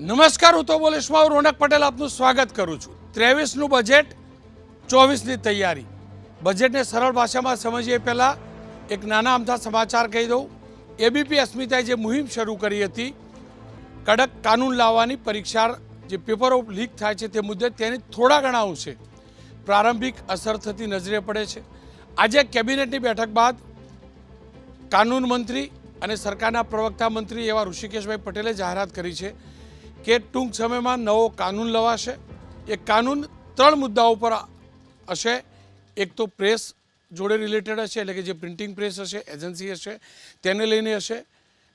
નમસ્કાર, હું તો બોલેશમાં રોનક પટેલ આપનું સ્વાગત કરું છું। 23નું બજેટ, 24ની તૈયારી। બજેટને સરળ ભાષામાં સમજીએ પહેલાં એક નાના અમથા સમાચાર કહી દઉં। એબીપી અસ્મિતાએ જે મુહિમ શરૂ કરી હતી, કડક કાનૂન લાવવાની, પરીક્ષા જે પેપરો લીક થાય છે તે મુદ્દે તેની થોડા ઘણા અંશે પ્રારંભિક અસર થતી નજરે પડે છે। આજે કેબિનેટની બેઠક બાદ કાનૂન મંત્રી અને સરકારના પ્રવક્તા મંત્રી એવા ઋષિકેશભાઈ પટેલે જાહેરાત કરી છે કે ટૂંક સમયમાં નવો કાનૂન લવાશે। એ કાનૂન 3 મુદ્દાઓ પર હશે। એક તો પ્રેસ જોડે રિલેટેડ હશે, એટલે કે જે પ્રિન્ટિંગ પ્રેસ હશે, એજન્સી હશે, તેને લઈને હશે।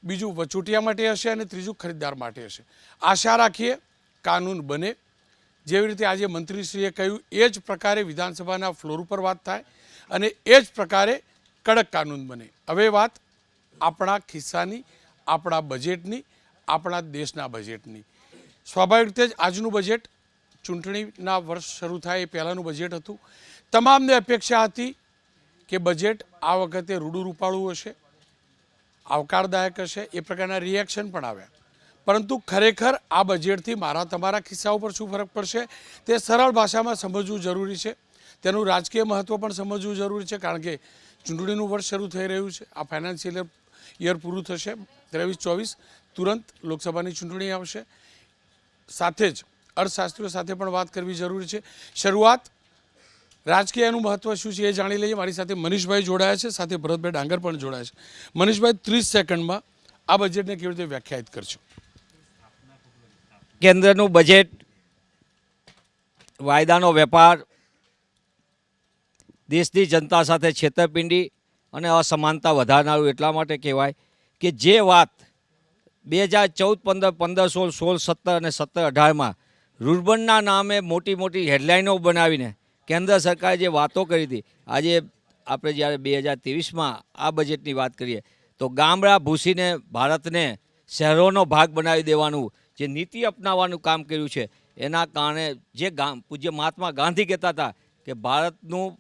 બીજું વચોટિયા માટે હશે અને ત્રીજું ખરીદદાર માટે હશે। આશા રાખીએ કાનૂન બને, જેવી રીતે આજે મંત્રીશ્રીએ કહ્યું એ જ પ્રકારે વિધાનસભાના ફ્લોર ઉપર વાત થાય અને એ જ પ્રકારે કડક કાનૂન બને। હવે વાત આપણા ખિસ્સાની, આપણા બજેટની, આપણા દેશના બજેટની। સ્વાભાવિક રીતે જ આજનું બજેટ ચૂંટણીના વર્ષ શરૂ થાય એ પહેલાંનું બજેટ હતું। તમામને અપેક્ષા હતી કે બજેટ આ વખતે રૂડું રૂપાળું હશે, આવકારદાયક હશે, એ પ્રકારના રિએક્શન પણ આવ્યા। પરંતુ ખરેખર આ બજેટથી મારા તમારા ખિસ્સા ઉપર શું ફરક પડશે તે સરળ ભાષામાં સમજવું જરૂરી છે। તેનું રાજકીય મહત્ત્વ પણ સમજવું જરૂરી છે, કારણ કે ચૂંટણીનું વર્ષ શરૂ થઈ રહ્યું છે। આ ફાઇનાન્શિયલ યર પૂરું થશે 23-24, તુરંત લોકસભાની ચૂંટણી આવશે। સાથે જ અર્થશાસ્ત્રીઓ સાથે પણ વાત કરવી જરૂરી છે। શરૂઆત રાજકીયનું મહત્ત્વ શું છે એ જાણી લઈએ। મારી સાથે મનીષભાઈ જોડાયા છે, સાથે ભરતભાઈ ડાંગર પણ જોડાયા છે। મનીષભાઈ, 30 સેકન્ડમાં આ બજેટને કેવી રીતે વ્યાખ્યાયિત કરશો? કેન્દ્રનું બજેટ વાયદાનો વેપાર, દેશની જનતા સાથે છેતરપિંડી અને અસમાનતા વધારનારું એટલા માટે કહેવાય કે જે વાત 2014, 15, 16, 17 અને 17-18માં રૂરબનના નામે મોટી મોટી હેડલાઇનો બનાવીને કેન્દ્ર સરકારે જે વાતો કરી હતી, આજે આપણે જ્યારે 2023માં આ બજેટની વાત કરીએ તો ગામડા ભૂસીને ભારતને શહેરોનો ભાગ બનાવી દેવાનું જે નીતિ અપનાવવાનું કામ કર્યું છે, એના કારણે જે પૂજ્ય મહાત્મા ગાંધી કહેતા હતા કે ભારતનું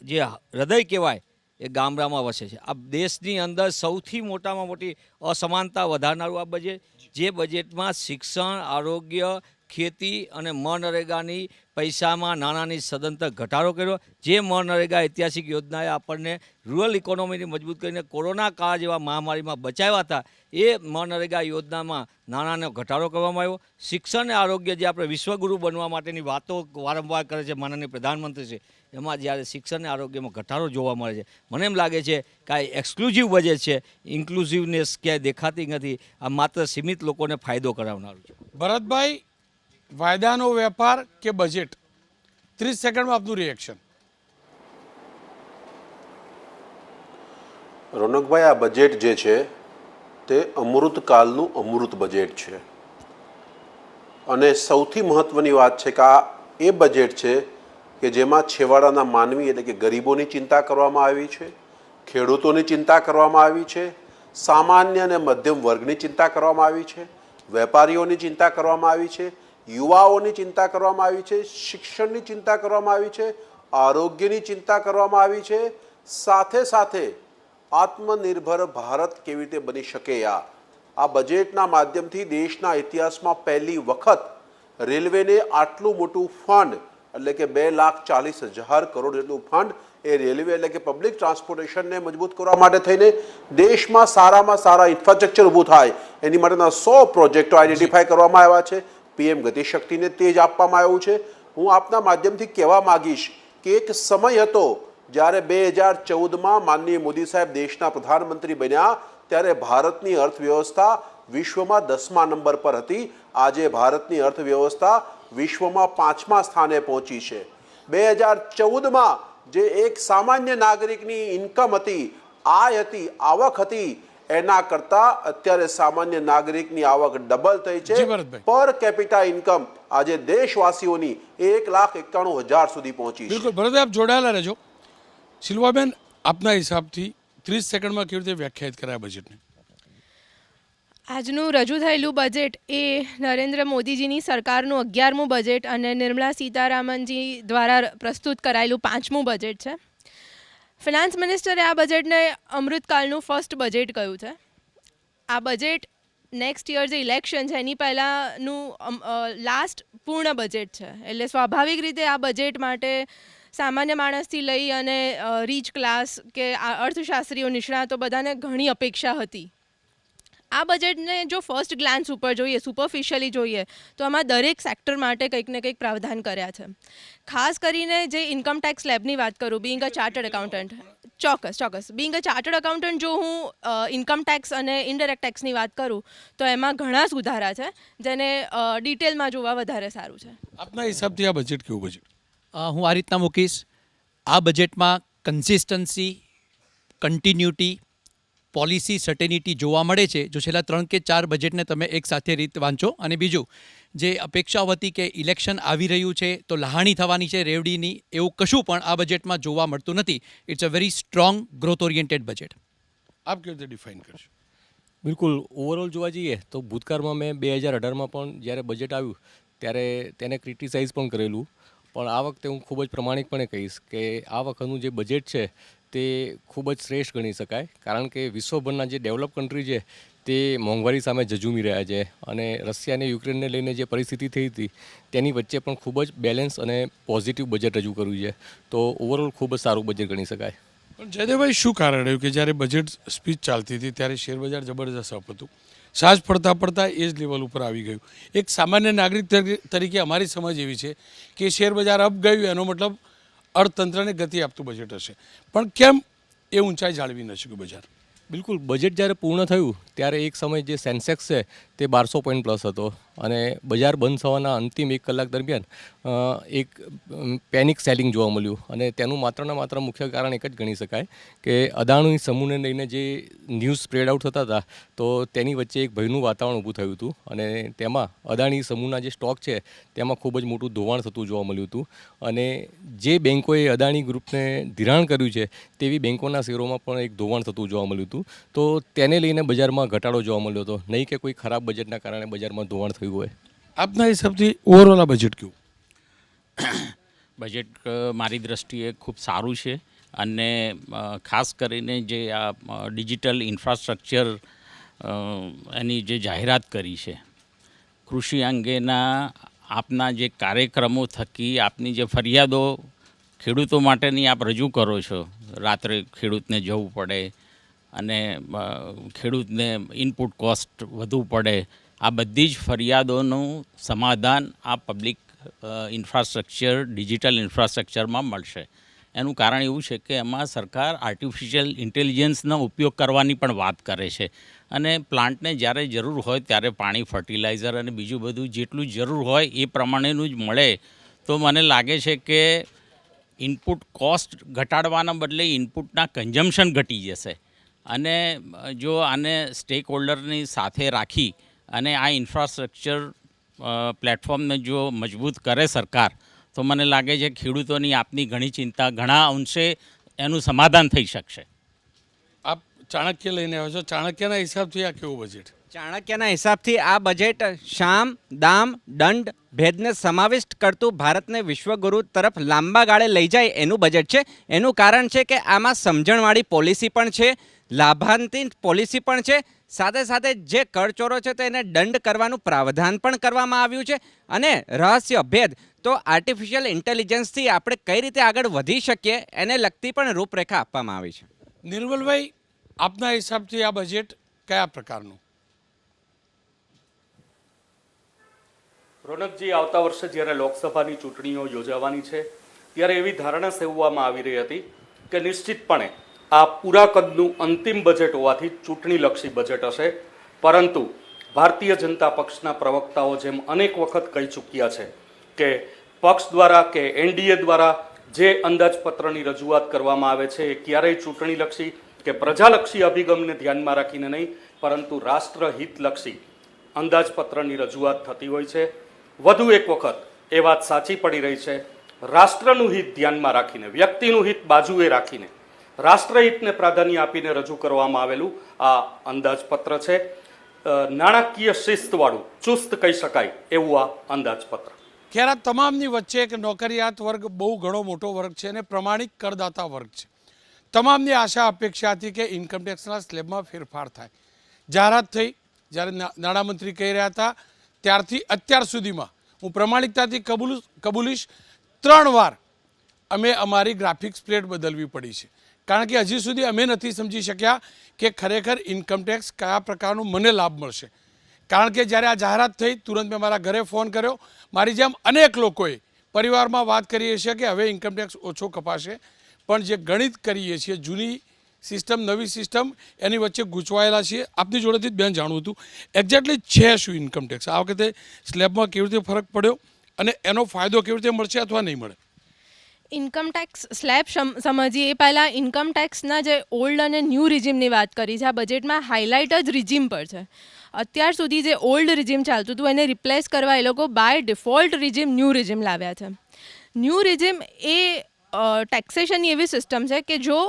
જે હૃદય કહેવાય એ ગામડામાં વસે છે। આ દેશની અંદર સૌથી મોટામાં મોટી અસમાનતા વધારનારું આ બજેટ, જે બજેટમાં શિક્ષણ, આરોગ્ય, ખેતી અને મનરેગાની પૈસામાં નાણાંની સદંતર ઘટાડો કર્યો। જે મનરેગા ઐતિહાસિક યોજનાએ આપણને રૂરલ ઇકોનોમીને મજબૂત કરીને કોરોના કાળ જેવા મહામારીમાં બચાવ્યા હતા, એ મનરેગા યોજનામાં નાણાંનો ઘટાડો કરવામાં આવ્યો। શિક્ષણ અને આરોગ્ય, જે આપણે વિશ્વગુરુ બનવા માટેની વાતો વારંવાર કરે છે માનનીય પ્રધાનમંત્રી છે, એમાં જ્યારે શિક્ષણ અને આરોગ્યમાં ઘટાડો જોવા મળે છે। મને એમ લાગે છે કે આ એક્સક્લુઝિવ બજેટ છે, ઇન્ક્લુઝિવનેસ ક્યાંય દેખાતી નથી। આ માત્ર સીમિત લોકોને ફાયદો કરાવનારું છે। ભરતભાઈ, વાયદાનો વેપાર કે બજેટ? 30 સેકન્ડમાં આપનું રિએક્શન। રોનકભાઈ, આ બજેટ જે છે તે અમૃતકાળનું અમૃત બજેટ છે અને સૌથી મહત્ત્વની વાત છે કે આ એ બજેટ છે કે જેમાં છેવાડાના માનવી એટલે કે ગરીબોની ચિંતા કરવામાં આવી છે, ખેડૂતોની ચિંતા કરવામાં આવી છે, સામાન્ય અને મધ્યમ વર્ગની ચિંતા કરવામાં આવી છે, વેપારીઓની ચિંતા કરવામાં આવી છે, યુવાઓની ચિંતા કરવામાં આવી છે, શિક્ષણની ચિંતા કરવામાં આવી છે, આરોગ્યની ચિંતા કરવામાં આવી છે, સાથે સાથે આત્મનિર્ભર ભારત કેવી રીતે બની શકે। આ બજેટના માધ્યમથી દેશના ઇતિહાસમાં પહેલી વખત રેલવેને આટલું મોટું ફંડ, એટલે કે 2,40,000 કરોડ જેટલું ફંડ એ રેલવે એટલે કે પબ્લિક ટ્રાન્સપોર્ટેશનને મજબૂત કરવા માટે થઈને દેશમાં સારામાં સારા ઇન્ફ્રાસ્ટ્રક્ચર ઊભું થાય એની માટેના 100 પ્રોજેક્ટો આઈડેન્ટિફાઈ કરવામાં આવ્યા છે। પીએમ ગતિશક્તિને તેજ આપવામાં આવ્યું છે। હું આપના માધ્યમથી કહેવા માગીશ કે એક સમય હતો જ્યારે 2014માં માનનીય મોદી સાહેબ દેશના પ્રધાનમંત્રી બન્યા ત્યારે ભારતની અર્થવ્યવસ્થા વિશ્વમાં 10મા નંબર પર હતી। આજે ભારતની અર્થવ્યવસ્થા વિશ્વમાં 5મા સ્થાને પહોંચી છે। 2014માં જે એક સામાન્ય નાગરિકની ઇન્કમ હતી, આય હતી, આવક હતી, એના કરતાં અત્યારે સામાન્ય નાગરિકની આવક ડબલ થઈ છે। પર કેપિટા ઇન્કમ આજે દેશવાસીઓની 1,91,000 સુધી પહોંચી છે। બિલકુલ ભરતભાઈ, આપ જોડાયેલા રહેજો। શિલ્વાબેન, આપના હિસાબથી 30 સેકન્ડમાં કેવી રીતે વ્યાખ્યાયિત કરાય બજેટને? આજનું રજૂ થયેલું બજેટ એ નરેન્દ્ર મોદીજીની સરકારનું 11મું બજેટ અને નિર્મલા સીતારામનજી દ્વારા પ્રસ્તુત કરાયેલું 5મું બજેટ છે। ફિનાન્સ મિનિસ્ટરે આ બજેટને અમૃતકાળનું ફર્સ્ટ બજેટ કહ્યું છે। આ બજેટ નેક્સ્ટ યર જે ઇલેક્શન છે એની પહેલાંનું લાસ્ટ પૂર્ણ બજેટ છે, એટલે સ્વાભાવિક રીતે આ બજેટ માટે સામાન્ય માણસથી લઈ અને રીચ ક્લાસ કે અર્થશાસ્ત્રીઓ, નિષ્ણાતો બધાને ઘણી અપેક્ષા હતી. આ બજેટને જો ફર્સ્ટ ગ્લાન્સ ઉપર જોઈએ, સુપરફિશિયલી જોઈએ, તો આમાં દરેક સેક્ટર માટે કંઈક ને કંઈક પ્રાવધાન કર્યા છે. ખાસ કરીને જે ઇન્કમ ટેક્સ સ્લેબની વાત કરું, બિંગ અ ચાર્ટર્ડ એકાઉન્ટન્ટ, ચોક્કસ બિંગ અ ચાર્ટર્ડ એકાઉન્ટન્ટ જો હું ઇન્કમ ટેક્સ અને ઇનડાયરેક્ટ ટેક્સની વાત કરું તો એમાં ઘણા સુધારા છે જેને ડિટેલમાં જોવા વધારે સારું છે. આપના હિસાબથી આ બજેટ કેવું બજેટ? હું આ રીતના મૂકીશ. આ બજેટમાં કન્સિસ્ટન્સી, કન્ટિન્યુટી, પોલિસી સર્ટેનિટી જોવા મળે છે. જો છેલ્લા 3 કે 4 બજેટને તમે એક સાથે રીત વાંચો, અને બીજું જે અપેક્ષાઓ હતી કે ઇલેક્શન આવી રહ્યું છે તો લહાણી થવાની છે રેવડીની, એવું કશું પણ આ બજેટમાં જોવા મળતું નથી. It's a very strong growth oriented budget. આપ કેવી રીતે ડિફાઇન કરશો? બિલકુલ, ઓવરઓલ જોવા જઈએ તો ભૂતકાળમાં મેં 2018માં પણ જ્યારે બજેટ આવ્યું ત્યારે તેને ક્રિટિસાઇઝ પણ કરેલું, પણ આ વખતે હું ખૂબ જ પ્રમાણિકપણે કહીશ કે આ વખતનું જે બજેટ છે તે ખૂબ જ શ્રેષ્ઠ ગણી શકાય, કારણ કે વિશ્વભરના જે ડેવલપ કન્ટ્રી છે તે મોંઘવારી સામે ઝઝૂમી રહ્યા છે, અને રશિયા અને યુક્રેનને લઈને જે પરિસ્થિતિ થઈ હતી તેની વચ્ચે પણ ખૂબ જ બેલેન્સ અને પોઝિટિવ બજેટ રજૂ કર્યું છે. તો ઓવરઓલ ખૂબ જ સારું બજેટ ગણી શકાય. પણ જયદેવભાઈ, શું કારણ રહ્યું કે જ્યારે બજેટ સ્પીચ ચાલતી હતી ત્યારે શેરબજાર જબરજસ્ત અપ હતું, સાજ પડતા એ જ લેવલ ઉપર આવી ગયું? એક સામાન્ય નાગરિક તરીકે અમારી સમજ એવી છે કે શેરબજાર અપ ગયું એનો મતલબ અર્થતંત્રને ગતિ આપતું બજેટ હશે, પણ કેમ એ ઊંચાઈ જાળવી ન શક્યું બજાર? બિલકુલ, બજેટ જ્યારે પૂર્ણ થયું ત્યારે એક સમય જે સેન્સેક્સ છે તે 1200 પોઈન્ટ પ્લસ હતો, અને બજાર બંધ થવાના અંતિમ 1 કલાક દરમિયાન એક પેનિક સેલિંગ જોવા મળ્યું, અને તેનું માત્ર મુખ્ય કારણ એક જ ગણી શકાય કે અદાણી સમૂહને લઈને જે ન્યૂઝ સ્પ્રેડ આઉટ થતા હતા તો તેની વચ્ચે એક ભયનું વાતાવરણ ઊભું થયું હતું, અને તેમાં અદાણી સમૂહના જે સ્ટોક છે તેમાં ખૂબ જ મોટું ધોવાણ થતું જોવા મળ્યું હતું, અને જે બેન્કોએ અદાણી ગ્રુપને ધિરાણ કર્યું છે તેવી બેન્કોના શેરોમાં પણ એક ધોવાણ થતું જોવા મળ્યું હતું. તો તેને લઈને બજારમાં ઘટાડો જોવા મળ્યો હતો, નહીં કે કોઈ ખરાબ બજેટના કારણે બજારમાં ધોવાણ થયું હોય. આપના હિસાબથી ઓવરઓલ આ બજેટ કેવું? બજેટ મારી દૃષ્ટિએ ખૂબ સારું છે, અને ખાસ કરીને જે આ ડિજિટલ ઇન્ફ્રાસ્ટ્રક્ચર એની જે જાહેરાત કરી છે, કૃષિ અંગેના આપના જે કાર્યક્રમો થકી આપની જે ફરિયાદો ખેડૂતો માટેની આપ રજૂ કરો છો, રાત્રે ખેડૂતને જવું પડે અને ખેડૂતને ઇનપુટ કોસ્ટ વધુ પડે, આ બધી જ ફરિયાદોનું સમાધાન આ પબ્લિક ઇન્ફ્રાસ્ટ્રક્ચર, ડિજિટલ ઇન્ફ્રાસ્ટ્રક્ચરમાં મળશે. એનું કારણ એવું છે કે એમાં સરકાર આર્ટિફિશિયલ ઇન્ટેલિજન્સનો ઉપયોગ કરવાની પણ વાત કરે છે, અને પ્લાન્ટને જ્યારે જરૂર હોય ત્યારે પાણી, ફર્ટિલાઇઝર અને બીજું બધું જેટલું જરૂર હોય એ પ્રમાણેનું જ મળે. તો મને લાગે છે કે ઇનપુટ કોસ્ટ ઘટાડવાના બદલે ઇનપુટના કન્ઝમ્પશન ઘટી જશે, અને જો આને સ્ટેક હોલ્ડરની સાથે રાખી અને આ ઇન્ફ્રાસ્ટ્રક્ચર પ્લેટફોર્મને જો મજબૂત કરે સરકાર, તો મને લાગે છે ખેડૂતોની આપની ઘણી ચિંતા ઘણા અંશે એનું સમાધાન થઈ શકશે. આપ ચાણક્ય લઈને આવ્યો છો, ચાણક્યના હિસાબથી આ કેવું બજેટ? ચાણક્યના હિસાબથી આ બજેટ શામ, દામ, દંડ, ભેદને સમાવિષ્ટ કરતું ભારતને વિશ્વગુરુ તરફ લાંબા ગાળે લઈ જાય એનું બજેટ છે. એનું કારણ છે કે આમાં સમજણવાળી પોલિસી પણ છે, લાભાંતિત પોલિસી પણ છે, સાથે સાથે જે કરચોરો છે તેને દંડ કરવાનું પ્રાવધાન પણ કરવામાં આવ્યું છે, અને રહસ્ય ભેદ તો આર્ટિફિશિયલ ઇન્ટેલિજન્સથી આપણે કઈ રીતે આગળ વધી શકીએ એને લગતી પણ રૂપરેખા આપવામાં આવી છે. નિર્મલભાઈ, આપના હિસાબથી આ બજેટ કયા પ્રકારનું? રોનકજી, આવતા વર્ષે જ્યારે લોકસભાની ચૂંટણીઓ યોજાવાની છે ત્યારે એવી ધારણા સેવવામાં આવી રહી હતી કે નિશ્ચિતપણે આ પૂરા કદનું અંતિમ બજેટ હોવાથી ચૂંટણીલક્ષી બજેટ હશે, પરંતુ ભારતીય જનતા પક્ષના પ્રવક્તાઓ જેમ અનેક વખત કહી ચૂક્યા છે કે પક્ષ દ્વારા કે એનડીએ દ્વારા જે અંદાજપત્રની રજૂઆત કરવામાં આવે છે એ ક્યારેય ચૂંટણીલક્ષી કે પ્રજાલક્ષી અભિગમને ધ્યાનમાં રાખીને નહીં, પરંતુ રાષ્ટ્રહિતલક્ષી અંદાજપત્રની રજૂઆત થતી હોય છે. વધુ એક વખત એ વાત સાચી પડી રહી છે, રાષ્ટ્રનું હિત ધ્યાનમાં રાખીને, વ્યક્તિનું હિત બાજુએ રાખીને, રાષ્ટ્રહિતને પ્રાધાન્ય આપીને રજૂ કરવામાં આવેલું આ અંદાજપત્ર છે. નાણાકીય શિસ્તવાળું, ચુસ્ત કહી શકાય એવું આ અંદાજપત્ર. ખેર, આ તમામની વચ્ચે એક નોકરિયાત વર્ગ બહુ ઘણો મોટો વર્ગ છે અને પ્રમાણિક કરદાતા વર્ગ છે. તમામની આશા અપેક્ષા હતી કે ઇન્કમટેક્સના સ્લેબમાં ફેરફાર થાય. જાહેરાત થઈ, જ્યારે નાણામંત્રી કહી રહ્યા હતા ત્યારથી અત્યાર સુધીમાં હું પ્રમાણિકતાથી કબૂલીશ 3 વાર અમે અમારી ગ્રાફિક્સ પ્લેટ બદલવી પડી છે, કારણ કે હજી સુધી અમે નથી સમજી શક્યા કે ખરેખર ઇન્કમટેક્સ કયા પ્રકારનું મને લાભ મળશે. કારણ કે જ્યારે આ જાહેરાત થઈ તુરંત મેં મારા ઘરે ફોન કર્યો. મારી જેમ અનેક લોકોએ પરિવારમાં વાત કરીએ છીએ કે હવે ઇન્કમટેક્સ ઓછો કપાશે, પણ જે ગણિત કરીએ છીએ જૂની સિસ્ટમ નવી સિસ્ટમ એની વચ્ચે ગૂંચવાયેલા છીએ. આપની જોડેથી જ બેન જાણવું હતું એક્ઝેક્ટલી છે શું ઇન્કમટેક્સ, આ વખતે સ્લેબમાં કેવી રીતે ફરક પડ્યો અને એનો ફાયદો કેવી રીતે મળશે અથવા નહીં મળે? ઇન્કમટેક્સ સ્લેબ સમજીએ એ પહેલાં ઇન્કમટેક્સના જે ઓલ્ડ અને ન્યૂ રિજીમની વાત કરી છે. આ બજેટમાં હાઇલાઇટ જ રિજીમ પર છે. અત્યાર સુધી જે ઓલ્ડ રિજીમ ચાલતું હતું એને રિપ્લેસ કરવા એ લોકો by default regime new regime લાવ્યા છે. ન્યૂ રિજીમ એ ટેક્સેશનની એવી સિસ્ટમ છે કે જો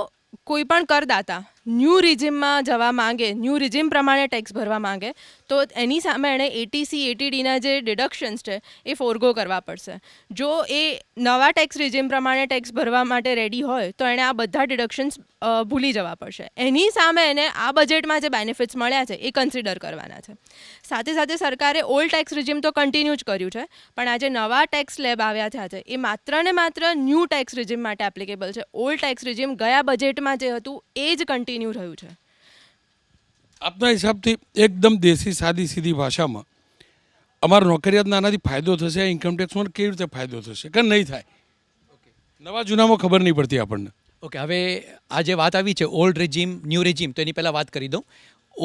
કોઈ પણ કરદાતા ન્યૂ રિજીમમાં જવા માંગે, ન્યૂ રિજીમ પ્રમાણે ટેક્સ ભરવા માંગે તો એની સામે એણે એટીસી એટીડીના જે ડિડક્શન્સ છે એ ફોરગો કરવા પડશે. જો એ નવા ટેક્સ રિજીમ પ્રમાણે ટેક્સ ભરવા માટે રેડી હોય તો એણે આ બધા ડિડક્શન્સ ભૂલી જવા પડશે. એની સામે એને આ બજેટમાં જે બેનિફિટ્સ મળ્યા છે એ કન્સિડર કરવાના છે. સાથે સાથે સરકારે ઓલ્ડ ટેક્સ રિજીમ તો કન્ટિન્યુ જ કર્યું છે, પણ આ જે નવા ટેક્સ સ્લેબ આવ્યા થયા છે એ માત્ર ને માત્ર ન્યૂ ટેક્સ રિજીમ માટે એપ્લિકેબલ છે. ઓલ્ડ ટેક્સ રિજીમ ગયા બજેટમાં જે હતું એ જ કન્ટિન્યુ રહ્યું છે. આપના હિસાબથી એકદમ દેશી સાદી સીધી ભાષામાં અમારા નોકરિયાતના આનાથી ફાયદો થશે, આ ઇન્કમટેક્સમાં કેવી રીતે ફાયદો થશે કે નહીં થાય? નવા જૂનામાં ખબર નહીં પડતી આપણને. ઓકે, હવે આ જે વાત આવી છે ઓલ્ડ રેજીમ ન્યૂ રેજીમ, તો એની પહેલાં વાત કરી દઉં.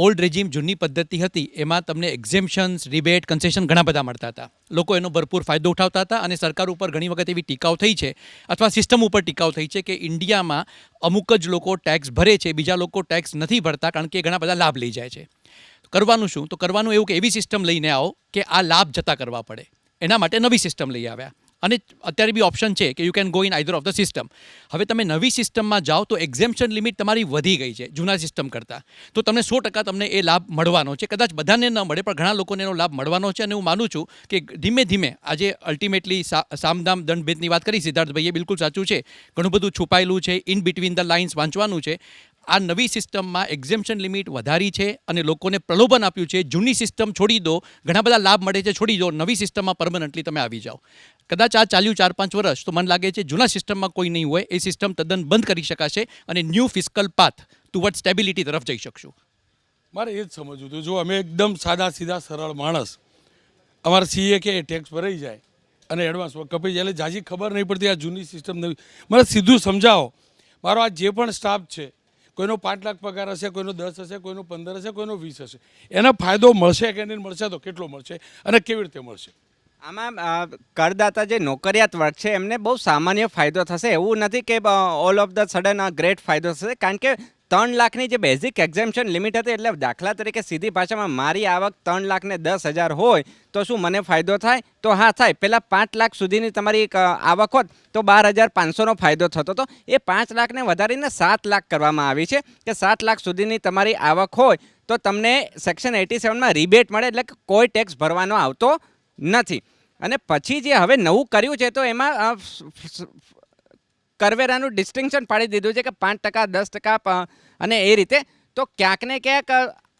ઓલ્ડ રેજીમ જૂની પદ્ધતિ હતી એમાં તમને એક્ઝેમ્પશન્સ, રિબેટ, કન્સેશન ઘણા બધા મળતા હતા. લોકો એનો ભરપૂર ફાયદો ઉઠાવતા હતા અને સરકાર ઉપર ઘણી વખત એવી ટીકાઓ થઈ છે અથવા સિસ્ટમ ઉપર ટીકાઓ થઈ છે કે ઇન્ડિયામાં અમુક જ લોકો ટેક્સ ભરે છે, બીજા લોકો ટેક્સ નથી ભરતા કારણ કે ઘણા બધા લાભ લઈ જાય છે. કરવાનું શું? તો કરવાનું એવું કે એવી સિસ્ટમ લઈને આવો કે આ લાભ જતા કરવા પડે. એના માટે નવી સિસ્ટમ લઈ આવ્યા અને અત્યારે બી ઓપ્શન છે કે you can go in either of the system. હવે તમે નવી સિસ્ટમમાં જાઓ તો એક્ઝેમ્પશન લિમિટ તમારી વધી ગઈ છે જૂના સિસ્ટમ કરતાં, તો તમને 100% તમને એ લાભ મળવાનો છે. કદાચ બધાને ન મળે પણ ઘણા લોકોને એનો લાભ મળવાનો છે અને હું માનું છું કે ધીમે ધીમે આજે અલ્ટિમેટલી સામદામ દંડભેદની વાત કરી સિદ્ધાર્થભાઈએ, બિલકુલ સાચું છે. ઘણું બધું છુપાયેલું છે, ઇન બિટવીન ધ લાઇન્સ વાંચવાનું છે. આ નવી સિસ્ટમમાં એક્ઝેમ્પશન લિમિટ વધારી છે અને લોકોને પ્રલોભન આપ્યું છે જૂની સિસ્ટમ છોડી દો, ઘણા બધા લાભ મળે છે, છોડી દો, નવી સિસ્ટમમાં પરમનન્ટલી તમે આવી જાઓ. કદાચ આ ચાલ્યું 4-5 વર્ષ તો મને લાગે છે જૂના સિસ્ટમમાં કોઈ નહીં હોય, એ સિસ્ટમ તદ્દન બંધ કરી શકાશે અને new fiscal path toward stability તરફ જઈ શકશું. મારે એ જ સમજવું હતું. જો અમે એકદમ સાદા સીધા સરળ માણસ, અમારા સીએ કે ટેક્સ ભરાઈ જાય અને એડવાન્સમાં કપાઈ જાય એટલે જાજી ખબર નહીં પડતી આ જૂની સિસ્ટમ નવી. મને સીધું સમજાવો. મારો આ જે પણ સ્ટાફ છે કોઈનો 5 લાખ પગાર હશે, કોઈનો 10 હશે, કોઈનો 15 હશે, કોઈનો 20 હશે, એનો ફાયદો મળશે કે નહીં મળશે, તો કેટલો મળશે અને કેવી રીતે મળશે? આમાં કરદાતા જે નોકરિયાત વર્ગ છે એમને બહુ સામાન્ય ફાયદો થશે. એવું નથી કે all of the sudden great ફાયદો થશે, કારણ કે 3 લાખની જે બેઝિક એક્ઝેમ્પશન લિમિટ હતી, એટલે દાખલા તરીકે સીધી ભાષામાં મારી આવક 3,10,000 હોય તો શું મને ફાયદો થાય? તો હા થાય. પહેલાં 5 લાખ સુધીની તમારી આવક હોત તો 12,500નો ફાયદો થતો હતો. એ 5 લાખને વધારીને 7 લાખ કરવામાં આવી છે કે 7 લાખ સુધીની તમારી આવક હોય તો તમને સેક્શન 87માં રિબેટ મળે, એટલે કે કોઈ ટેક્સ ભરવાનો આવતો નથી. અને પછી જે હવે નવું કર્યું છે તો એમાં કરવેરાનું ડિસ્ટિંક્શન પાડી દીધું છે કે 5%, 10% અને એ રીતે. તો ક્યાંક ને ક્યાંક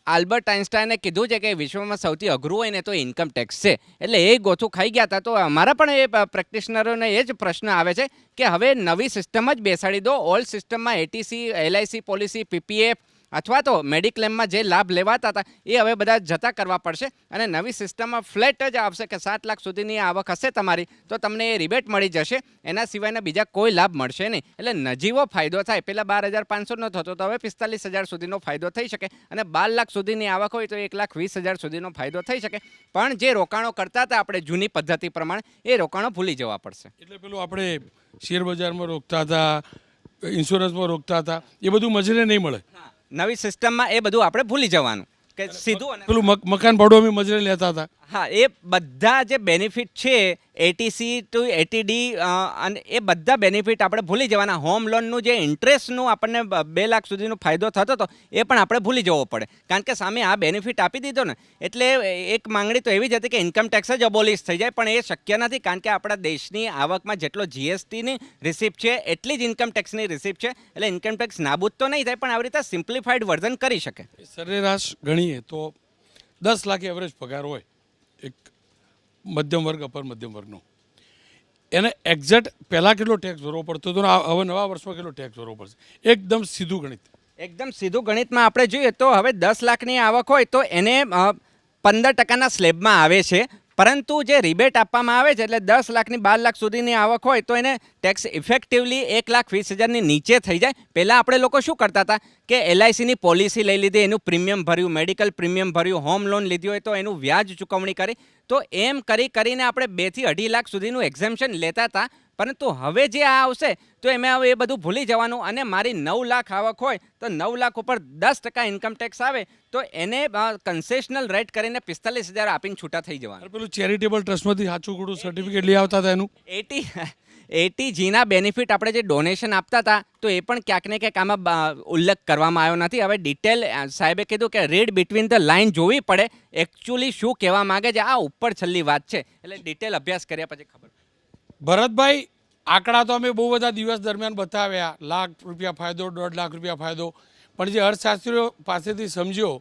આલ્બર્ટ આઇન્સ્ટાઈને કીધું છે કે વિશ્વમાં સૌથી અઘરું હોય ને તો ઇન્કમ ટેક્સ છે, એટલે એ ગોથું ખાઈ ગયા હતા. તો અમારા પણ એ પ્રેક્ટિશનરોને એ જ પ્રશ્ન આવે છે કે હવે નવી સિસ્ટમ જ બેસાડી દો. ઓલ્ડ સિસ્ટમમાં એટીસી, એલઆઈસી પોલિસી, પીપીએફ અથવા તો મેડિક્લેમમાં જે લાભ લેવાતા હતા એ હવે બધા જતા કરવા પડશે અને નવી સિસ્ટમમાં ફ્લેટ જ આવશે કે 7 લાખ સુધીની આવક હશે તમારી તો તમને એ રિબેટ મળી જશે. એના સિવાયના બીજા કોઈ લાભ મળશે નહીં. એટલે નજીવો ફાયદો થાય. પહેલાં 12,500નો થતો તો હવે 45,000 સુધીનો ફાયદો થઈ શકે અને 12 લાખ સુધીની આવક હોય તો 1,20,000 સુધીનો ફાયદો થઈ શકે. પણ જે રોકાણો કરતા હતા આપણે જૂની પદ્ધતિ પ્રમાણે એ રોકાણો ભૂલી જવા પડશે. એટલે પેલું આપણે શેર બજારમાં રોકતા હતા, ઇન્સ્યોરન્સમાં રોકતા હતા, એ બધું મજરે નહીં મળે. નવી સિસ્ટમમાં એ બધું આપણે ભૂલી જવાનું કે સીધું પેલું મકાન ભાડું અમે મજરે લેતા હતા. હા, એ બધા જે બેનિફિટ છે એટીસી ટુ એટીડી અને એ બધા બેનિફિટ આપણે ભૂલી જવાના. હોમ લોનનું જે ઇન્ટરેસ્ટનું આપણને 2 લાખ સુધીનો ફાયદો થતો હતો એ પણ આપણે ભૂલી જવો પડે, કારણ કે સામે આ બેનિફિટ આપી દીધો ને. એટલે એક માંગણી તો એવી જ હતી કે ઇન્કમ ટેક્સ જ અબોલિશ થઈ જાય, પણ એ શક્ય નથી, કારણ કે આપણા દેશની આવકમાં જેટલો જીએસટીની રિસિપ્ટ છે એટલી જ ઇન્કમ ટેક્સની રિસિપ્ટ છે. એટલે ઇન્કમ ટેક્સ નાબૂદ તો નહીં થાય પણ આવી રીતે સિમ્પ્લિફાઈડ વર્ઝન કરી શકે. સરેરાશ ગણીએ તો 10 લાખ એવરેજ પગાર હોય એક મધ્યમ વર્ગ અપર મધ્યમ વર્ગનો, એને એક્ઝેક્ટ પહેલાં કેટલો ટેક્સ ભરવો પડતો હતો ને હવે નવા વર્ષમાં કેટલો ટેક્સ ભરવો પડશે? એકદમ સીધું ગણિત. એકદમ સીધું ગણિતમાં આપણે જોઈએ તો હવે 10 લાખની આવક હોય તો એને 15% સ્લેબમાં આવે છે, પરંતુ જે રિબેટ આપવામાં આવે છે એટલે 10 લાખની 12 લાખ સુધીની આવક હોય તો એને ટેક્સ ઇફેક્ટિવલી 1,20,000ની નીચે થઈ જાય. પહેલાં આપણે લોકો શું કરતા હતા કે LICની પોલિસી લઈ લીધી, એનું પ્રીમિયમ ભર્યું, મેડિકલ પ્રીમિયમ ભર્યું, હોમ લોન લીધી હોય તો એનું વ્યાજ ચૂકવણી કરી, તો એમ કરીને આપણે 2 થી 2.5 લાખ સુધીનું એક્ઝેમ્પશન લેતા હતા. પરંતુ હવે જે આ આવશે તો એમાં હવે એ બધું ભૂલી જવાનું, અને મારી 9 લાખ આવક હોય તો 9 લાખ ઉપર 10% ઇન્કમ ટેક્સ આવે તો એને કન્સેશનલ રેટ કરીને 45,000 આપીને છૂટા થઈ જવાનું. પેલું ચેરિટેબલ ટ્રસ્ટમાંથી સાચું ખોટું સર્ટિફિકેટ લઈ આવતા હતા એનું 80Gના બેનિફિટ આપણે જે ડોનેશન આપતા હતા તો એ પણ ક્યાંક ને ક્યાંક આમાં ઉલ્લેખ કરવામાં આવ્યો નથી. હવે ડિટેલ સાહેબે કીધું કે રીડ બિટવીન ધ લાઇન જોવી પડે, એકચ્યુઅલી શું કહેવા માંગે છે, આ ઉપર છેલ્લી વાત છે, એટલે ડિટેલ અભ્યાસ કર્યા પછી ખબર. ભરતભાઈ, આંકડા તો અમે બહુ બધા દિવસ દરમિયાન બતાવ્યા, ₹1,00,000 ફાયદો, ₹1.5 લાખ ફાયદો, પણ જે અર્થશાસ્ત્રીઓ પાસેથી સમજ્યો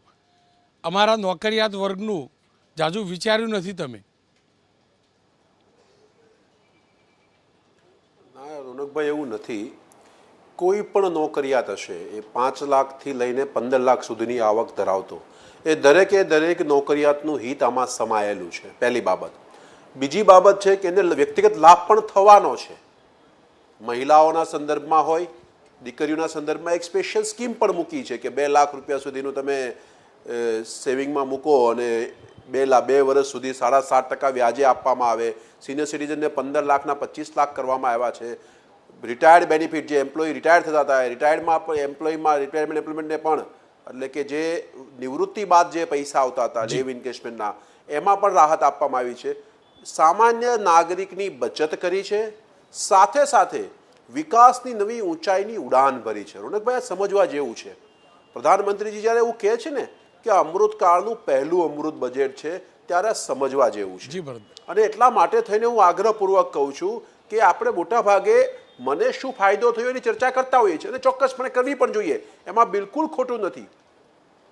અમારા નોકરિયાત વર્ગનું જાજુ વિચાર્યું નથી તમે. ના રોનકભાઈ, એવું નથી. કોઈ પણ નોકરિયાત હશે એ 5 લાખથી લઈને 15 લાખ સુધીની આવક ધરાવતો, એ દરેક નોકરિયાતનું હિત આમાં સમાયેલું છે, પહેલી બાબત. બીજી બાબત છે કે એને વ્યક્તિગત લાભ પણ થવાનો છે. મહિલાઓના સંદર્ભમાં હોય, દીકરીઓના સંદર્ભમાં એક સ્પેશિયલ સ્કીમ પણ મૂકી છે કે ₹2 લાખ સુધીનું તમે સેવિંગમાં મૂકો અને 2 વર્ષ સુધી 7.5% વ્યાજે આપવામાં આવે. સિનિયર સિટીઝનને 15 લાખના 25 લાખ કરવામાં આવ્યા છે. રિટાયર્ડ બેનિફિટ, જે એમ્પ્લોય રિટાયર્ડ થતા હતા, રિટાયર્ડમાં એમ્પ્લોયમાં રિટાયરમેન્ટ એમ્પ્લોયમેન્ટને પણ, એટલે કે જે નિવૃત્તિ બાદ જે પૈસા આવતા હતા લીવ ઇન્કેશમેન્ટના, એમાં પણ રાહત આપવામાં આવી છે. સામાન્ય નાગરિકની બચત કરી છે, સાથે સાથે વિકાસની નવી ઊંચાઈની ઉડાન ભરી છે. રોનકભાઈ, આ સમજવા જેવું છે. પ્રધાનમંત્રીજી જ્યારે એવું કહે છે ને કે અમૃતકાળનું પહેલું અમૃત બજેટ છે, ત્યારે આ સમજવા જેવું છે. અને એટલા માટે થઈને હું આગ્રહપૂર્વક કહું છું કે આપણે મોટા ભાગે મને શું ફાયદો થયો એની ચર્ચા કરતા હોઈએ છીએ, અને ચોક્કસપણે કરવી પણ જોઈએ, એમાં બિલકુલ ખોટું નથી.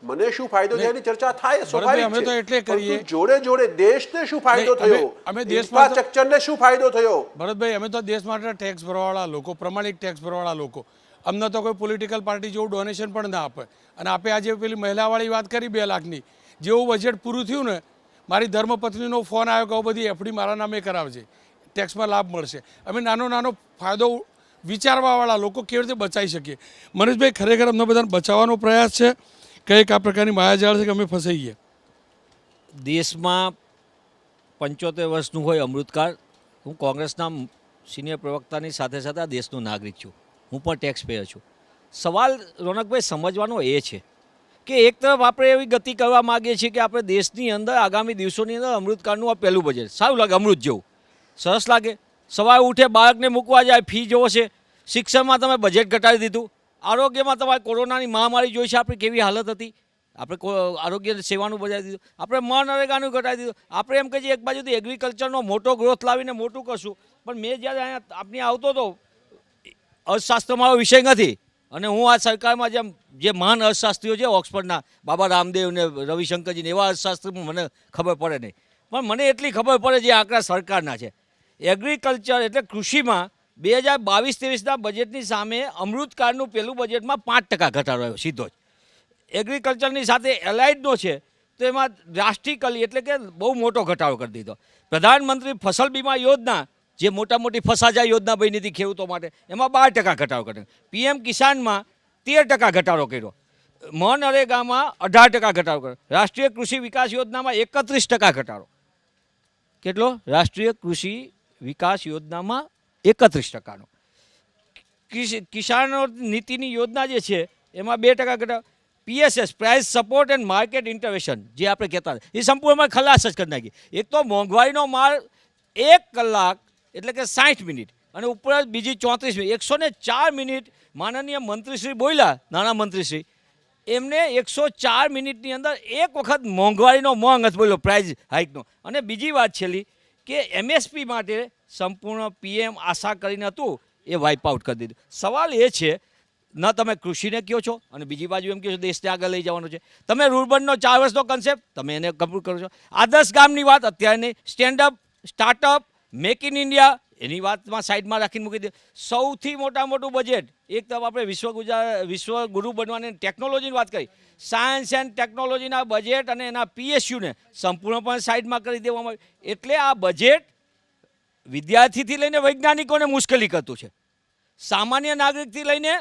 મને શું ફાયદો થયો એની ચર્ચા થાય, સ્વાભાવિક છે. જોડે દેશને શું ફાયદો થયો, અમે ઇન્ફ્રાસ્ટ્રક્ચરને શું ફાયદો થયો. ભરતભાઈ, અમે તો દેશ માટે ટેક્સ ભરવાવાળા લોકો, પ્રમાણિક ટેક્સ ભરવાવાળા લોકો, અમને તો કોઈ પોલિટિકલ પાર્ટી જેવું ડોનેશન પણ ના આપે. અને આપે આજે પેલી મહિલાવાળી વાત કરી 2 લાખની, જેવું બજેટ પૂરું થયું ને, મારી ધર્મપત્નીનો ફોન આવ્યો કે બધી FD મારા નામે કરાવજે, ટેક્સમાં લાભ મળશે. અમે નાનો ફાયદો વિચારવાવાળા લોકો કેવી રીતે બચાવી શકીએ? મનીષભાઈ, ખરેખર અમને બધાને બચાવવાનો પ્રયાસ છે, કંઈક આ પ્રકારની માયાજાળ છે કે અમે ફસાઈ ગયા? દેશમાં 75 વર્ષનું હોય અમૃતકાળ. હું કોંગ્રેસના સિનિયર પ્રવક્તાની સાથે સાથે આ દેશનો નાગરિક છું, હું પણ ટેક્સ પેયર છું. સવાલ રોનકભાઈ સમજવાનો એ છે કે એક તરફ આપણે એવી ગતિ કરવા માગીએ છીએ કે આપણે દેશની અંદર આગામી દિવસોની અંદર અમૃતકાળનું આ પહેલું બજેટ સારું લાગે, અમૃત જેવું સરસ લાગે. સવારે ઉઠે બાળકને મૂકવા જાય, ફી જોવો છે. શિક્ષણમાં તમે બજેટ ઘટાડી દીધું. આરોગ્યમાં તમારે કોરોનાની મહામારી જોઈ છે આપણી કેવી હાલત હતી, આપણે આરોગ્ય સેવાનું બજાવી દીધું. આપણે મનરેગાનું ઘટાડી દીધું. આપણે એમ કહીએ એક બાજુથી એગ્રીકલ્ચરનો મોટો ગ્રોથ લાવીને મોટું કરશું, પણ મેં જ્યારે અહીંયા આપણી આવતો હતો, અર્થશાસ્ત્ર મારો વિષય નથી, અને હું આ સરકારમાં જે મહાન અર્થશાસ્ત્રીઓ છે ઓક્સફર્ડના, બાબા રામદેવ ને રવિશંકરજીને, એવા અર્થશાસ્ત્રી મને ખબર પડે નહીં, પણ મને એટલી ખબર પડે જે આંકડા સરકારના છે. એગ્રીકલ્ચર એટલે કૃષિમાં 2022-23ના બજેટની સામે અમૃતકાળનું પહેલું બજેટમાં 5% ઘટાડો આવ્યો સીધો જ. એગ્રીકલ્ચરની સાથે એલાઇડનો છે તો એમાં ડ્રાસ્ટિકલી એટલે કે બહુ મોટો ઘટાડો કરી દીધો. પ્રધાનમંત્રી ફસલ બીમા યોજના, જે મોટી ફસાજા યોજના બની હતી ખેડૂતો માટે, એમાં 12% ઘટાડો કર્યો. PM કિસાનમાં 13% ઘટાડો કર્યો. મનરેગામાં 18% ઘટાડો કર્યો. રાષ્ટ્રીય કૃષિ વિકાસ યોજનામાં 31% ઘટાડો. કેટલો? રાષ્ટ્રીય કૃષિ વિકાસ યોજનામાં 31%નો. કિસાનો નીતિની યોજના જે છે એમાં 2% ઘટાડો. PSS, price support and market intervention, જે આપણે કહેતા હતા, એ સંપૂર્ણમાં ખલાસ જ કરી નાખી. એક તો મોંઘવારીનો માર 1 કલાક એટલે કે 60 મિનિટ, અને ઉપર બીજી 34 મિનિટ, 104 મિનિટ માનનીય મંત્રીશ્રી બોલ્યા, નાણામંત્રીશ્રી, એમને 104 મિનિટની અંદર એક વખત મોંઘવારીનો મોંઘ જ બોલ્યો, પ્રાઇઝ હાઇકનો. અને બીજી વાત છેલ્લી કે MSP માટે સંપૂર્ણ PM આશા કરીને હતું એ વાઇપ આઉટ કરી દીધું. સવાલ એ છે ન તમે કૃષિને કહો છો અને બીજી બાજુ એમ કહો છો દેશને આગળ લઈ જવાનો છે. તમે રૂરબનનો 4 વર્ષનો કન્સેપ્ટ તમે એને કબૂલ કરો છો. આદર્શ ગામની વાત અત્યારની stand up startup make in India એની વાતમાં સાઈડમાં રાખીને મૂકી દે. સૌથી મોટું બજેટ એક તરફ આપણે વિશ્વગુરુ બનવાની ટેકનોલોજીની વાત કરી, સાયન્સ એન્ડ ટેકનોલોજીના બજેટ અને એના PSUને સંપૂર્ણપણે સાઈડમાં કરી દેવામાં આવ્યું. એટલે આ બજેટ વિદ્યાર્થીથી લઈને વૈજ્ઞાનિકોને મુશ્કેલી કરતું છે, સામાન્ય નાગરિકથી લઈને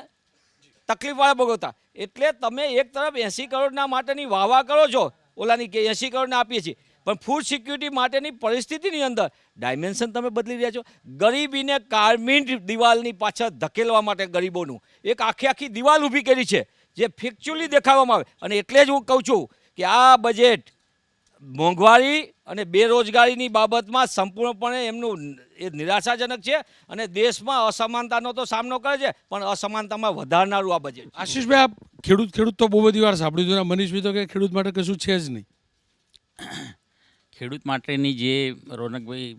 તકલીફવાળા ભોગવતા. એટલે તમે એક તરફ 80 કરોડના માટેની વાહ કરો છો, ઓલાની કે 80 કરોડને આપીએ છીએ, પણ ફૂડ સિક્યુરિટી માટેની પરિસ્થિતિની અંદર ડાયમેન્શન તમે બદલી રહ્યા છો. ગરીબીને કાર્મિન્ટ દિવાલની પાછળ ધકેલવા માટે ગરીબોનું એક આખી દિવાલ ઊભી કરી છે જે ફેક્ચ્યુઅલી દેખાડવામાં આવે. અને એટલે જ હું કહું છું કે આ બજેટ મોંઘવારી અને બેરોજગારીની બાબતમાં સંપૂર્ણપણે એમનું એ નિરાશાજનક છે અને દેશમાં અસમાનતાનો તો સામનો કરે છે, પણ અસમાનતામાં વધારનારું આ બજેટ. આશીષભાઈ, આપ ખેડૂત તો બહુ બધી વાર સાંભળ્યું હતું. મનીષભાઈ તો કે ખેડૂત માટે કશું છે જ નહીં. ખેડૂત માટેની જે રોનકભાઈ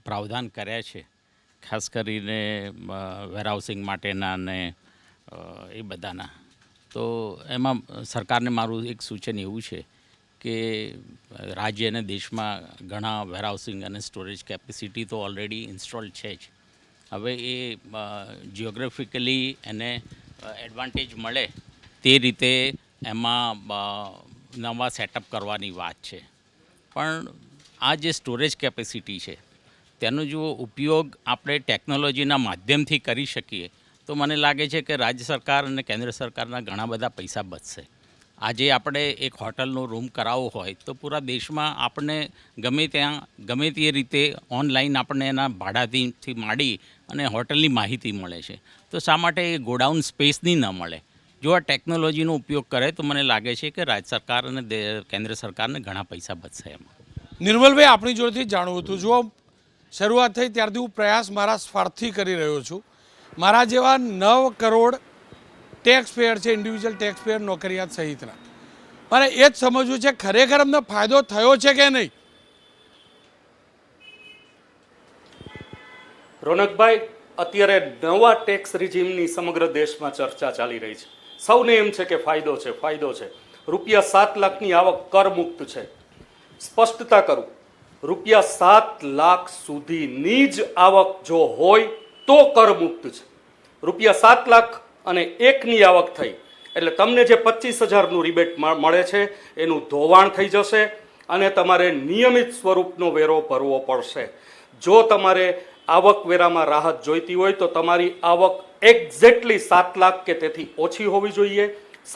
પ્રાવધાન કર્યા છે, ખાસ કરીને વેરહાઉસિંગ માટેના અને એ બધાના, તો એમાં સરકારને મારું એક સૂચન એવું છે કે રાજ્ય અને દેશમાં ઘણા વેરહાઉસિંગ અને સ્ટોરેજ કેપેસિટી તો ઓલરેડી ઇન્સ્ટોલ છે જ. હવે એ જિયોગ્રાફિકલી એને એડવાન્ટેજ મળે તે રીતે એમાં નવા સેટઅપ કરવાની વાત છે. પણ આ જે સ્ટોરેજ કેપેસિટી છે તેનો જો ઉપયોગ આપણે ટેકનોલોજીના માધ્યમથી કરી શકીએ તો મને લાગે છે કે રાજ્ય સરકાર અને કેન્દ્ર સરકારના ઘણા બધા પૈસા બચશે. આજે આપણે એક હોટલનો રૂમ કરાવવો હોય તો પૂરા દેશમાં આપણને ગમે તે રીતે ઓનલાઈન આપણને એના ભાડાથી માંડી અને હોટલની માહિતી મળે છે. તો શા માટે એ ગોડાઉન સ્પેસની ન મળે? જો આ ટેકનોલોજીનો ઉપયોગ કરે તો મને લાગે છે કે રાજ્ય સરકાર અને કેન્દ્ર સરકારને ઘણા પૈસા બચશે એમાં. નિર્મલભાઈ, આપણી જોડેથી જાણવું હતું. જો શરૂઆત થઈ ત્યારથી હું પ્રયાસ મારા સ્વાર્થથી કરી રહ્યો છું. મારા જેવા 9 કરોડ ટેક્સ પેયર છે, ઇન્ડિવિજ્યુઅલ ટેક્સ પેયર, નોકરિયાત સહિતના. મારે એ જ સમજવું છે ખરેખર અમને ફાયદો થયો છે કે નહીં. રોનકભાઈ, અત્યારે નવા ટેક્સ રિજીમની સમગ્ર દેશમાં ચર્ચા ચાલી રહી છે. સૌને એમ છે કે ફાયદો છે. રૂપિયા 7 લાખની આવક કરમુક્ત છે. સ્પષ્ટતા કરું, રૂપિયા 7 લાખ સુધીની જ આવક જો હોય તો કરમુક્ત છે. રૂપિયા 7 લાખ અને 1ની આવક થઈ એટલે તમને જે 25,000નું રિબેટ મળે છે એનું ધોવાણ થઈ જશે અને તમારે નિયમિત સ્વરૂપનો વેરો ભરવો પડશે. જો તમારે આવકવેરામાં રાહત જોઈતી હોય તો તમારી આવક એક્ઝેક્ટલી 7 લાખ કે તેથી ઓછી હોવી જોઈએ.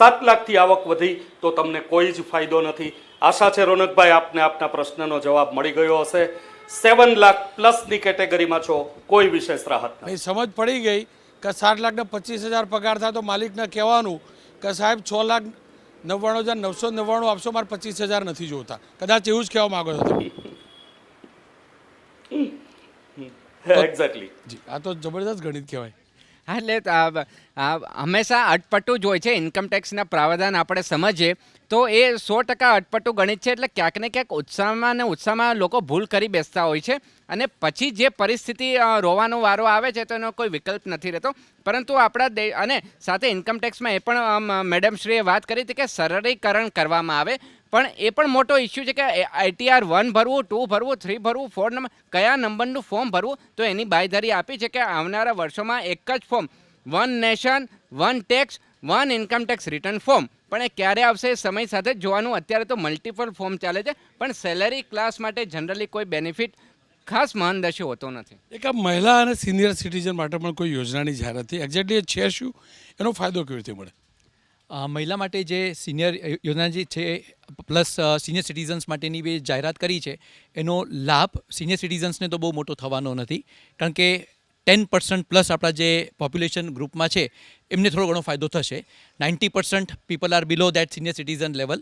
7 લાખથી આવક વધી તો તમને કોઈ જ ફાયદો નથી. આશા છે રોનકભાઈ આપને આપના પ્રશ્નનો જવાબ મળી ગયો હશે. 7 લાખ પ્લસની કેટેગરીમાં છો, કોઈ વિશેષ રાહત નથી. સમજ પડી ગઈ કે 7 લાખને 25,000 પગાર થાય તો માલિકને કહેવાનું કે સાહેબ 6,99,999 આપશો, મારે 25,000 નથી જોતા. કદાચ એવું જ કહેવા માંગો છો તમે. એક્ઝેક્ટલી જી, આ તો જબરદસ્ત ગણિત કહેવાય. હા, એટલે હંમેશા અટપટું જ હોય છે. ઇન્કમટેક્સના પ્રાવધાન આપણે સમજીએ તો એ 100% અટપટું ગણિત છે. એટલે ક્યાંક ને ક્યાંક ઉત્સાહમાં લોકો ભૂલ કરી બેસતા હોય છે અને પછી જે પરિસ્થિતિ રોવાનો વારો આવે છે તો એનો કોઈ વિકલ્પ નથી રહેતો. પરંતુ આપણા અને સાથે ઇન્કમટેક્સમાં એ પણ મેડમશ્રીએ વાત કરી હતી કે સરળીકરણ કરવામાં આવે, પણ એ પણ મોટો ઇસ્યુ છે કે ITR 1 ભરવું, 2 ભરવું, 3 ભરવું, 4 નંબર કયા નંબરનું ફોર્મ ભરવું. તો એની બાંયધરી આપી છે કે આવનારા વર્ષોમાં એક જ form, 1 nation 1 tax 1 income tax return form. પણ એ ક્યારે આવશે સમય સાથે જોવાનું. અત્યારે તો મલ્ટિપલ ફોર્મ ચાલે છે, પણ સેલેરી ક્લાસ માટે જનરલી કોઈ બેનિફિટ ખાસ મહાનદશી હોતો નથી. એક આ મહિલા અને સિનિયર સિટીઝન માટે પણ કોઈ યોજનાની જાહેરાત થઈ, એક્ઝેક્ટલી એ છે શું, એનો ફાયદો કેવી રીતે મળે? મહિલા માટે જે સિનિયર યોજના જે છે પ્લસ સિનિયર સિટીઝન્સ માટેની બી જાહેરાત કરી છે, એનો લાભ સિનિયર સિટીઝન્સને તો બહુ મોટો થવાનો નથી, કારણ કે 10% પ્લસ આપણા જે પોપ્યુલેશન ગ્રુપમાં છે એમને થોડો ઘણો ફાયદો થશે. 90% people are below that senior citizen level.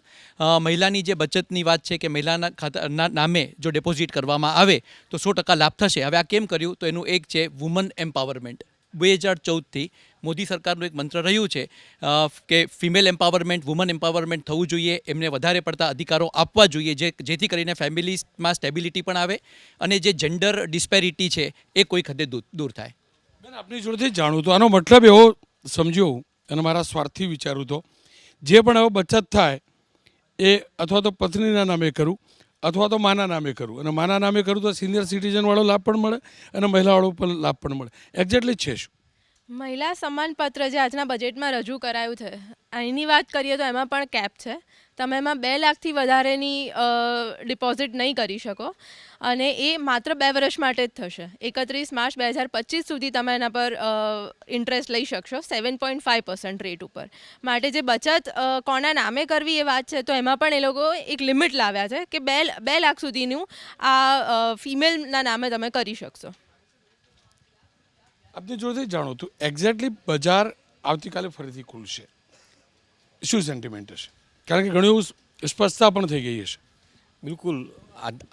મહિલાની જે બચતની વાત છે કે મહિલાના ખાતાના નામે જો ડિપોઝિટ કરવામાં આવે તો 100% લાભ થશે. હવે આ કેમ કર્યું તો એનું એક છે વુમન એમ્પાવરમેન્ટ. 2014થી મોદી સરકારનું એક મંત્ર રહ્યું છે કે ફિમેલ એમ્પાવરમેન્ટ, વુમન એમ્પાવરમેન્ટ થવું જોઈએ, એમને વધારે પડતા અધિકારો આપવા જોઈએ જેથી કરીને ફેમિલીમાં સ્ટેબિલિટી પણ આવે અને જે જેન્ડર ડિસ્પેરિટી છે એ કોઈ હદે દૂર થાય. બેન, આપની જોડેથી જાણવું તો આનો મતલબ એવો સમજ્યો અને મારા સ્વાર્થથી વિચારું તો જે પણ હવે બચત થાય એ અથવા તો પત્નીના નામે કરું અથવા તો માના નામે કરું, અને માના નામે કરું તો સિનિયર સિટીઝનવાળો લાભ પણ મળે અને મહિલાવાળો પણ લાભ પણ મળે. એક્ઝેક્ટલી છે શું? મહિલા સન્માનપત્ર જે આજના બજેટમાં રજૂ કરાયું છે એની વાત કરીએ તો એમાં પણ કેપ છે. તમે એમાં 2 લાખથી વધારેની ડિપોઝિટ નહીં કરી શકો અને એ માત્ર 2 વર્ષ માટે જ થશે. 31 માર્ચ 2025 સુધી તમે એના પર ઇન્ટરેસ્ટ લઈ શકશો 7.5% રેટ ઉપર. માટે જે બચત કોના નામે કરવી એ વાત છે તો એમાં પણ એ લોકો એક લિમિટ લાવ્યા છે કે 2 લાખ સુધીનું આ ફિમેલના નામે તમે કરી શકશો. આપની જોડેથી જાણો તો એક્ઝેક્ટલી બજાર આવતીકાલે ફરીથી ખુલશે, શું સેન્ટિમેન્ટ હશે? કારણ કે ઘણી એવું સ્પષ્ટતા પણ થઈ ગઈ હશે. બિલકુલ,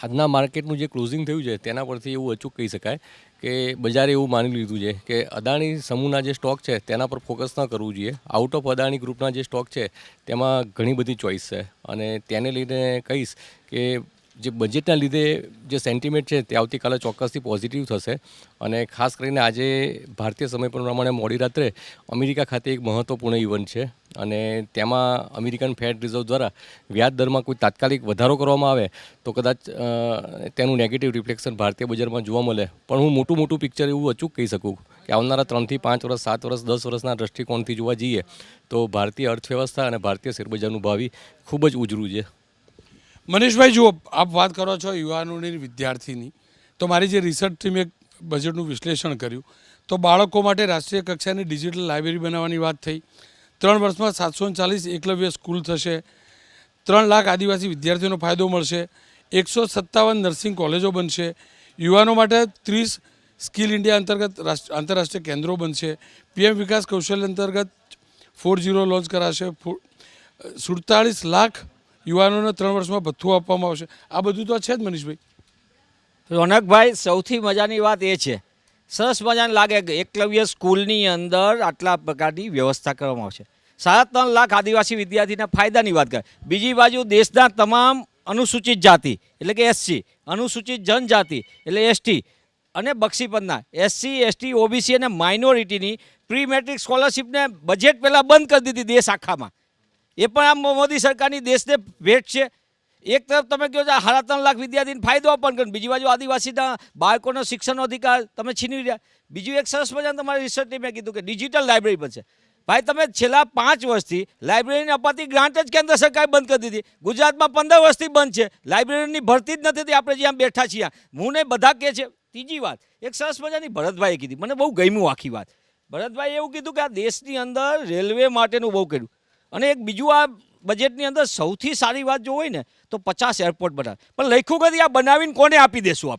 આજના માર્કેટનું જે ક્લોઝિંગ થયું છે તેના પરથી એવું અચૂક કહી શકાય કે બજારે એવું માની લીધું છે કે અદાણી સમૂહના જે સ્ટોક છે તેના પર ફોકસ ન કરવું જોઈએ. આઉટ ઓફ અદાણી ગ્રુપના જે સ્ટોક છે તેમાં ઘણી બધી ચોઈસ છે અને તેને લઈને કહીશ કે જે બજેટના લીધે જે સેન્ટિમેન્ટ છે તે આવતીકાલે ચોક્કસથી પોઝિટિવ થશે. અને ખાસ કરીને આજે ભારતીય સમય પ્રમાણે મોડી રાત્રે અમેરિકા ખાતે એક મહત્ત્વપૂર્ણ ઇવેન્ટ છે અને તેમાં અમેરિકન ફેડ રિઝર્વ દ્વારા વ્યાજ દરમાં કોઈ તાત્કાલિક વધારો કરવામાં આવે તો કદાચ તેનું નેગેટિવ રિફ્લેક્શન ભારતીય બજારમાં જોવા મળે. પણ હું મોટું પિક્ચર એવું અચૂક કહી શકું કે આવનારા 3 થી 5 વર્ષ, 7 વર્ષ, 10 વર્ષના દૃષ્ટિકોણથી જોવા જઈએ તો ભારતીય અર્થવ્યવસ્થા અને ભારતીય શેરબજારનું ભાવિ ખૂબ જ ઉજળું છે. મનીષભાઈ, જુઓ, આપ વાત કરો છો યુવાનોની, વિદ્યાર્થીની, તો મારી જે રિસર્ચથી મેં બજેટનું વિશ્લેષણ કર્યું તો બાળકો માટે રાષ્ટ્રીય કક્ષાની ડિજિટલ લાઇબ્રેરી બનાવવાની વાત થઈ. 3 વર્ષમાં 740 એકલવ્ય સ્કૂલ થશે. 3 લાખ આદિવાસી વિદ્યાર્થીઓનો ફાયદો મળશે. 157 નર્સિંગ કોલેજો બનશે. યુવાનો માટે 30 સ્કિલ ઇન્ડિયા અંતર્ગત આંતરરાષ્ટ્રીય કેન્દ્રો બનશે. PM વિકાસ કૌશલ્ય અંતર્ગત 4.0 લોન્ચ કરાશે. 47 લાખ યુવાનોને 3 વર્ષમાં ભથ્થું આપવામાં આવશે. આ બધું તો છે જ મનીષભાઈ. રોનકભાઈ, સૌથી મજાની વાત એ છે, સરસ મજાને લાગે કે એકલવ્ય સ્કૂલની અંદર આટલા પ્રકારની વ્યવસ્થા કરવામાં આવશે. 3.5 લાખ આદિવાસી વિદ્યાર્થીના ફાયદાની વાત કરે. બીજી બાજુ દેશના તમામ અનુસૂચિત જાતિ એટલે કે SC, અનુસૂચિત જનજાતિ એટલે ST અને બક્ષીપંથના SC, ST, OBC અને માઇનોરિટીની પ્રી મેટ્રિક સ્કોલરશિપને બજેટ પહેલાં બંધ કરી દીધી દેશ આખામાં. એ પણ આ મોદી સરકારની દેશને ભેટ છે. એક તરફ તમે કહો છો 3.5 લાખ વિદ્યાર્થીને ફાયદો આપવાનો કરે, બીજી બાજુ આદિવાસીના બાળકોનો શિક્ષણનો અધિકાર તમે છીનવી રહ્યા. બીજું એક સરસ મજાનું તમારી રિસર્ચથી મેં કીધું કે ડિજિટલ લાઇબ્રેરી બનશે. ભાઈ, તમે છેલ્લા 5 વર્ષથી લાઇબ્રેરીને અપાતી ગ્રાન્ટ જ કેન્દ્ર સરકારે બંધ કરી દીધી. ગુજરાતમાં 15 વર્ષથી બંધ છે. લાઇબ્રેરીની ભરતી જ નથી. આપણે જ્યાં બેઠા છીએ હું ને બધા કહે છે. ત્રીજી વાત એક સરસ મજાની ભરતભાઈએ કીધી, મને બહુ ગમ્યું આખી વાત. ભરતભાઈએ એવું કીધું કે આ દેશની અંદર રેલવે માટેનું બહુ કર્યું. અને એક બીજું આ બજેટની અંદર સૌથી સારી વાત જો હોય ને તો 50 એરપોર્ટ બનાવે. પણ લખ્યું કદી આ બનાવીને કોને આપી દેશું?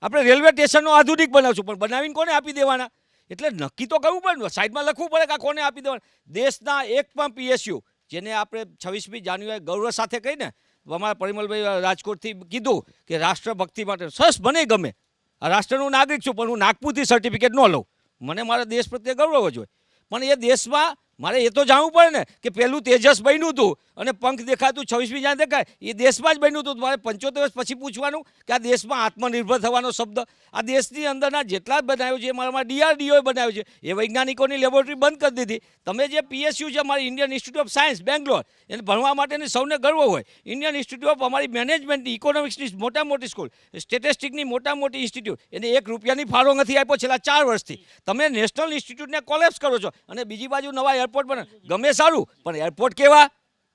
આપણે રેલવે સ્ટેશનો આધુનિક બનાવશું પણ બનાવીને કોને આપી દેવાના? એટલે નક્કી તો કરવું પડે, સાઈડમાં લખવું પડે કે આ કોને આપી દેવાના. દેશના એક પણ PSU જેને આપણે 26મી જાન્યુઆરી ગૌરવ સાથે કહીને અમારા પરિમલભાઈ રાજકોટથી કીધું કે રાષ્ટ્રભક્તિ માટે સરસ, મને ગમે. આ રાષ્ટ્રનું નાગરિક છું પણ હું નાગપુરથી સર્ટિફિકેટ ન લઉં. મને મારા દેશ પ્રત્યે ગૌરવ જ હોય. પણ એ દેશમાં મારે એ તો જાણવું પડે ને કે પહેલું તેજસ બન્યું હતું અને પંખ દેખાતું 26મી જાન દેખાય એ દેશમાં જ બન્યું હતું. મારે 75 વર્ષ પછી પૂછવાનું કે આ દેશમાં આત્મનિર્ભર થવાનો શબ્દ આ દેશની અંદરના જેટલા જ બનાવ્યું છે, મારામાં DRDOએ બનાવ્યું છે, એ વૈજ્ઞાનિકોની લેબોરેટરી બંધ કરી દીધી. તમે જે PSU છે અમારી Indian institute of science Bangalore, એને ભણવા માટેની સૌને ગર્વ હોય. ઇન્ડિયન ઇન્સ્ટિટ્યૂટ ઓફ અમારી મેનેજમેન્ટની, ઇકોનોમિક્સની મોટી સ્કૂલ, સ્ટેટિસ્ટિકની મોટી ઇન્સ્ટિટ્યૂટ, એને 1 રૂપિયાની ફાળો નથી આપ્યો છેલ્લા 4 વર્ષથી. તમે નેશનલ ઇન્સ્ટિટ્યૂટને કોલેપ્સ કરો છો અને બીજી બાજુ નવા એરપોર્ટ બને. ગમે સારું, પણ એરપોર્ટ કેવા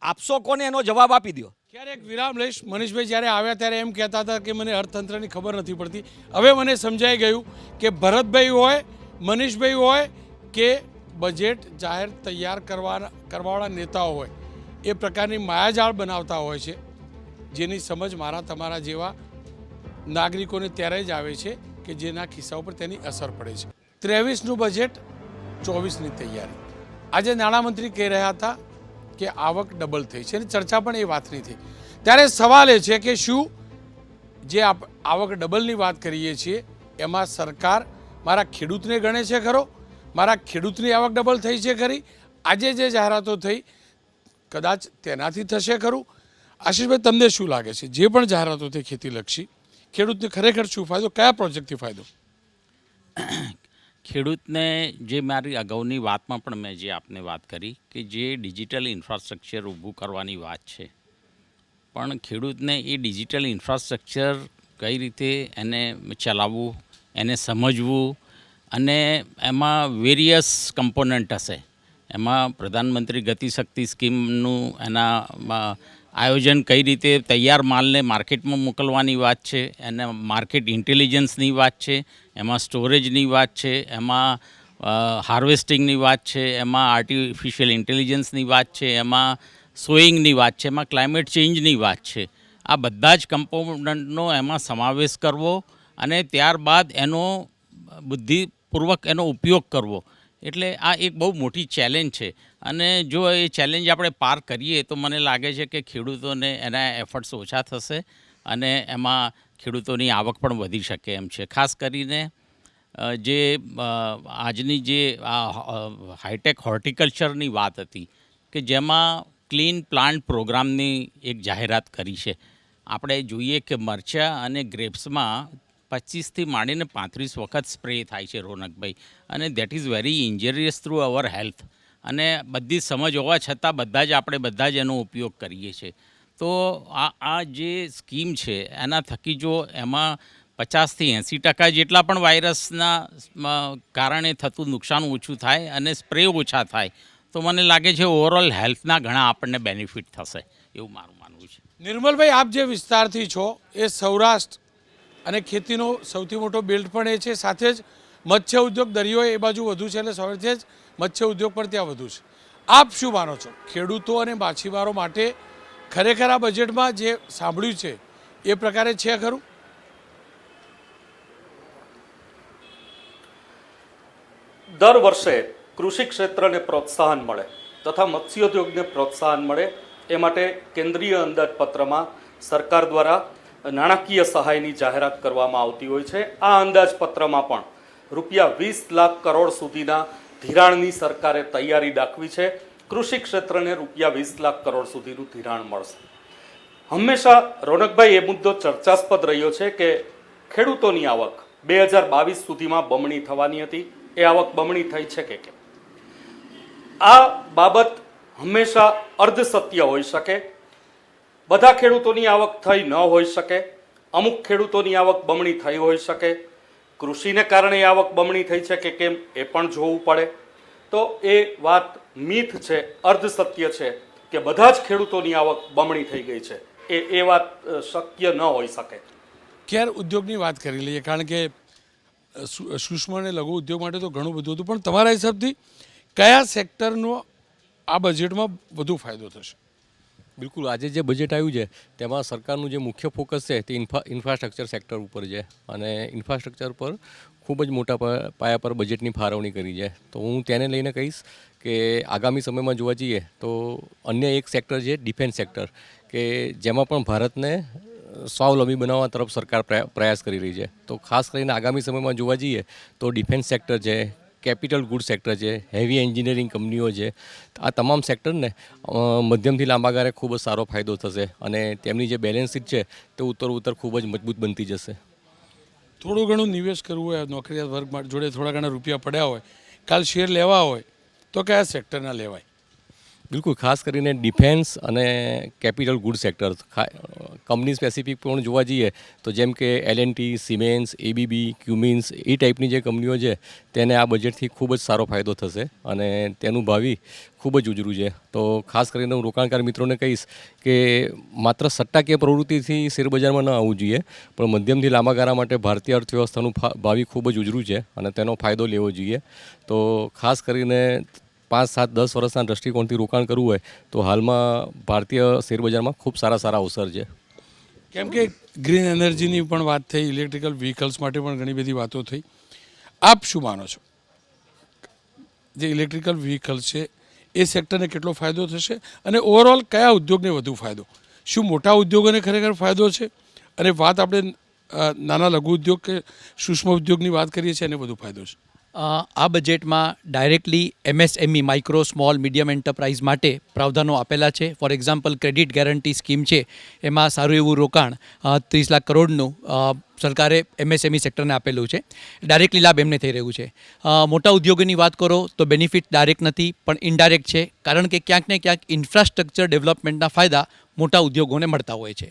આપશો કોને એનો જવાબ આપી દો. ક્યારેક વિરામ લઈશ. મનીષભાઈ જ્યારે આવ્યા ત્યારે એમ કહેતા હતા કે મને અર્થતંત્રની ખબર નથી પડતી. હવે મને સમજાઈ ગયું કે ભરતભાઈ હોય, મનીષભાઈ હોય કે બજેટ જાહેર તૈયાર કરવાવાળા નેતાઓ હોય, એ પ્રકારની માયાજાળ બનાવતા હોય છે જેની સમજ મારા તમારા જેવા નાગરિકોને ત્યારે જ આવે છે કે જેના ખિસ્સા ઉપર તેની અસર પડે છે. 23નું બજેટ, 24ની તૈયારી. આજે નાણામંત્રી કહી રહ્યા હતા કે આવક ડબલ થઈ છે અને ચર્ચા પણ એ વાતની થઈ. ત્યારે સવાલ એ છે કે શું જે આવક ડબલની વાત કરીએ છીએ એમાં સરકાર મારા ખેડૂતને ગણે છે ખરો? મારા ખેડૂતની આવક ડબલ થઈ છે ખરી? આજે જે જાહેરાતો થઈ કદાચ તેનાથી થશે ખરું? આશીષભાઈ, તમને શું લાગે છે જે પણ જાહેરાતો થઈ ખેતીલક્ષી, ખેડૂતને ખરેખર શું ફાયદો, કયા પ્રોજેક્ટથી ફાયદો? ખેડૂતને જે મારી અગાઉની વાતમાં પણ મેં જે આપને વાત કરી કે જે ડિજિટલ ઇન્ફ્રાસ્ટ્રક્ચર ઊભું કરવાની વાત છે, પણ ખેડૂતને એ ડિજિટલ ઇન્ફ્રાસ્ટ્રક્ચર કઈ રીતે એને ચલાવવું, એને સમજવું, અને એમાં વેરિયસ કમ્પોનન્ટ હશે. એમાં પ્રધાનમંત્રી ગતિશક્તિ સ્કીમનું એના આયોજન કઈ રીતે તૈયાર માલને માર્કેટમાં મોકલવાની વાત છે, એને માર્કેટ ઇન્ટેલિજન્સની વાત છે, એમાં સ્ટોરેજની વાત છે, એમાં હાર્વેસ્ટિંગની વાત છે, એમાં આર્ટિફિશિયલ ઇન્ટેલિજન્સની વાત છે, એમાં સોઈંગની વાત છે, એમાં ક્લાઇમેટ ચેન્જની વાત છે. આ બધા જ કમ્પોનન્ટનો એમાં સમાવેશ કરવો અને ત્યારબાદ એનો બુદ્ધિપૂર્વક એનો ઉપયોગ કરવો. એટલે આ એક બહુ મોટી ચેલેન્જ છે, અને જો એ ચેલેન્જ આપણે પાર કરીએ તો મને લાગે છે કે ખેડૂતોને એના એફર્ટ્સ ઓછા થશે અને એમાં ખેડૂતોની આવક પણ વધી શકે એમ છે. ખાસ કરીને જે આજની જે હાઈટેક હોર્ટિકલ્ચરની વાત હતી કે જેમાં ક્લીન પ્લાન્ટ પ્રોગ્રામની એક જાહેરાત કરી છે. આપણે જોઈએ કે મરચાં અને ગ્રેપ્સમાં 25થી માંડીને 35 વખત સ્પ્રે થાય છે રોનકભાઈ, અને that is very ઇન્જરિયસ through hour health. અને બધી સમજ હોવા છતાં બધા જ એનો ઉપયોગ કરીએ છીએ. તો આ જે સ્કીમ છે એના થકી જો એમાં 50થી 80% જેટલા પણ વાયરસના કારણે થતું નુકસાન ઓછું થાય અને સ્પ્રે ઓછા થાય તો મને લાગે છે ઓવરઓલ હેલ્થના ઘણા આપણને બેનિફિટ થશે એવું મારું માનવું છે. નિર્મલભાઈ, આપ જે વિસ્તારથી છો એ સૌરાષ્ટ્ર અને ખેતીનો સૌથી મોટો બેલ્ટ પણ એ છે, સાથે જ મત્સ્ય ઉદ્યોગ દરિયો એ બાજુ વધુ છે, એટલે સાથે જ મત્સ્ય ઉદ્યોગ પણ ત્યાં વધુ છે. આપ શું માનો છો, ખેડૂતો અને માછીમારો માટે ખરેખર આ બજેટમાં જે સાંભળ્યું છે એ પ્રકારે છે ખરું? દર વર્ષે કૃષિ ક્ષેત્રને પ્રોત્સાહન મળે તથા મત્સ્યોદ્યોગને પ્રોત્સાહન મળે એ માટે કેન્દ્રીય અંદાજપત્રમાં સરકાર દ્વારા નાણાકીય સહાયની જાહેરાત કરવામાં આવતી હોય છે. આ અંદાજપત્રમાં પણ ₹20 લાખ કરોડ સુધીના ધિરાણની સરકારે તૈયારી દાખવી છે. કૃષિ ક્ષેત્રને ₹20 લાખ કરોડ સુધીનું ધિરાણ મળશે. હંમેશા રોનકભાઈ એ મુદ્દો ચર્ચાસ્પદ રહ્યો છે કે ખેડૂતોની આવક 2022 સુધીમાં બમણી થવાની હતી. એ આવક બમણી થઈ છે કે કેમ? આ બાબત હંમેશા અર્ધ સત્ય હોઈ શકે. બધા ખેડૂતોની આવક થઈ ન હોઈ શકે. અમુક ખેડૂતોની આવક બમણી થઈ હોઈ શકે. કૃષિને કારણે આવક બમણી થઈ છે કે કેમ એ પણ જોવું પડે. તો એ વાત મિથ છે, અર્ધ સત્ય છે કે બધા જ ખેડૂતોની આવક બમણી થઈ ગઈ છે. એ વાત શક્ય ન હોઈ શકે. ખેર, ઉદ્યોગની વાત કરી લઈએ, કારણ કે સૂક્ષ્મ અને લઘુ ઉદ્યોગ માટે તો ઘણું બધું હતું, પણ તમારા હિસાબથી કયા સેક્ટરનો આ બજેટમાં વધુ ફાયદો થશે? બિલકુલ, આજે જે બજેટ આવ્યું છે તેમાં સરકારનું જે મુખ્ય ફોકસ છે તે ઇન્ફ્રાસ્ટ્રક્ચર સેક્ટર ઉપર છે, અને ઇન્ફ્રાસ્ટ્રક્ચર પર ખૂબ જ મોટા પાયા પર બજેટની ફાળવણી કરી છે. તો હું તેને લઈને કહીશ કે આગામી સમયમાં જોવા જઈએ તો અન્ય એક સેક્ટર છે ડિફેન્સ સેક્ટર, કે જેમાં પણ ભારતને સ્વાવલંબી બનાવવા તરફ સરકાર પ્રયાસ કરી રહી છે. તો ખાસ કરીને આગામી સમયમાં જોવા જઈએ તો ડિફેન્સ સેક્ટર છે, કેપિટલ ગુડ સેક્ટર છે, હેવી એન્જિનિયરિંગ કંપનીઓ છે, આ તમામ સેક્ટરને મધ્યમથી લાંબા ગાળે ખૂબ જ સારો ફાયદો થશે, અને તેમની જે બેલેન્સ શીટ છે તે ઉત્તર ખૂબ જ મજબૂત બનતી જશે. થોડું ઘણું નિવેશ કરવું હોય, નોકરિયાત વર્ગ જોડે થોડા ઘણા રૂપિયા પડ્યા હોય, કાલ શેર લેવા હોય તો કયા સેક્ટરના લેવાય? બિલકુલ, ખાસ કરીને ડિફેન્સ અને capital good sector. Company specific પણ જોવા જઈએ તો જેમ કે L&T, સિમેન્સ, ABB, ક્યુમિન્સ એ ટાઈપની જે કંપનીઓ છે તેને આ બજેટથી ખૂબ જ સારો ફાયદો થશે, અને તેનું ભાવિ ખૂબ જ ઉજળું છે. તો ખાસ કરીને હું રોકાણકાર મિત્રોને કહીશ કે માત્ર સટ્ટાકીય પ્રવૃત્તિથી શેરબજારમાં ન આવવું જોઈએ, પણ મધ્યમથી લાંબા ગાળા માટે ભારતીય અર્થવ્યવસ્થાનું ભાવિ ખૂબ જ ઉજળું છે અને તેનો ફાયદો લેવો જોઈએ. તો ખાસ કરીને 5, 7, 10 વર્ષના દૃષ્ટિકોણથી રોકાણ કરવું હોય તો હાલમાં ભારતીય શેરબજારમાં ખૂબ સારા અવસર છે. કેમ કે ગ્રીન એનર્જીની પણ વાત થઈ, ઇલેક્ટ્રિકલ વ્હીકલ્સ માટે પણ ઘણી બધી વાતો થઈ. આપ શું માનો છો, જે ઇલેક્ટ્રિકલ વ્હીકલ્સ છે એ સેક્ટરને કેટલો ફાયદો થશે, અને ઓવરઓલ કયા ઉદ્યોગને વધુ ફાયદો? શું મોટા ઉદ્યોગોને ખરેખર ફાયદો છે, અને વાત આપણે નાના લઘુ ઉદ્યોગ કે સૂક્ષ્મ ઉદ્યોગની વાત કરીએ છીએ એને વધુ ફાયદો છે? આ બજેટમાં directly MSME micro small medium enterprise માટે પ્રાવધાનો આપેલા છે. For example credit guarantee scheme છે, એમાં સારું એવું રોકાણ 30 લાખ કરોડનું સરકારે MSME સેક્ટરને આપેલું છે. ડાયરેક્ટલી લાભ એમને થઈ રહ્યું છે. મોટા ઉદ્યોગોની વાત કરો તો બેનિફિટ ડાયરેક્ટ નથી પણ ઇનડાયરેક્ટ છે, કારણ કે ક્યાંક ને ક્યાંક ઇન્ફ્રાસ્ટ્રક્ચર ડેવલપમેન્ટના ફાયદા મોટા ઉદ્યોગોને મળતા હોય છે.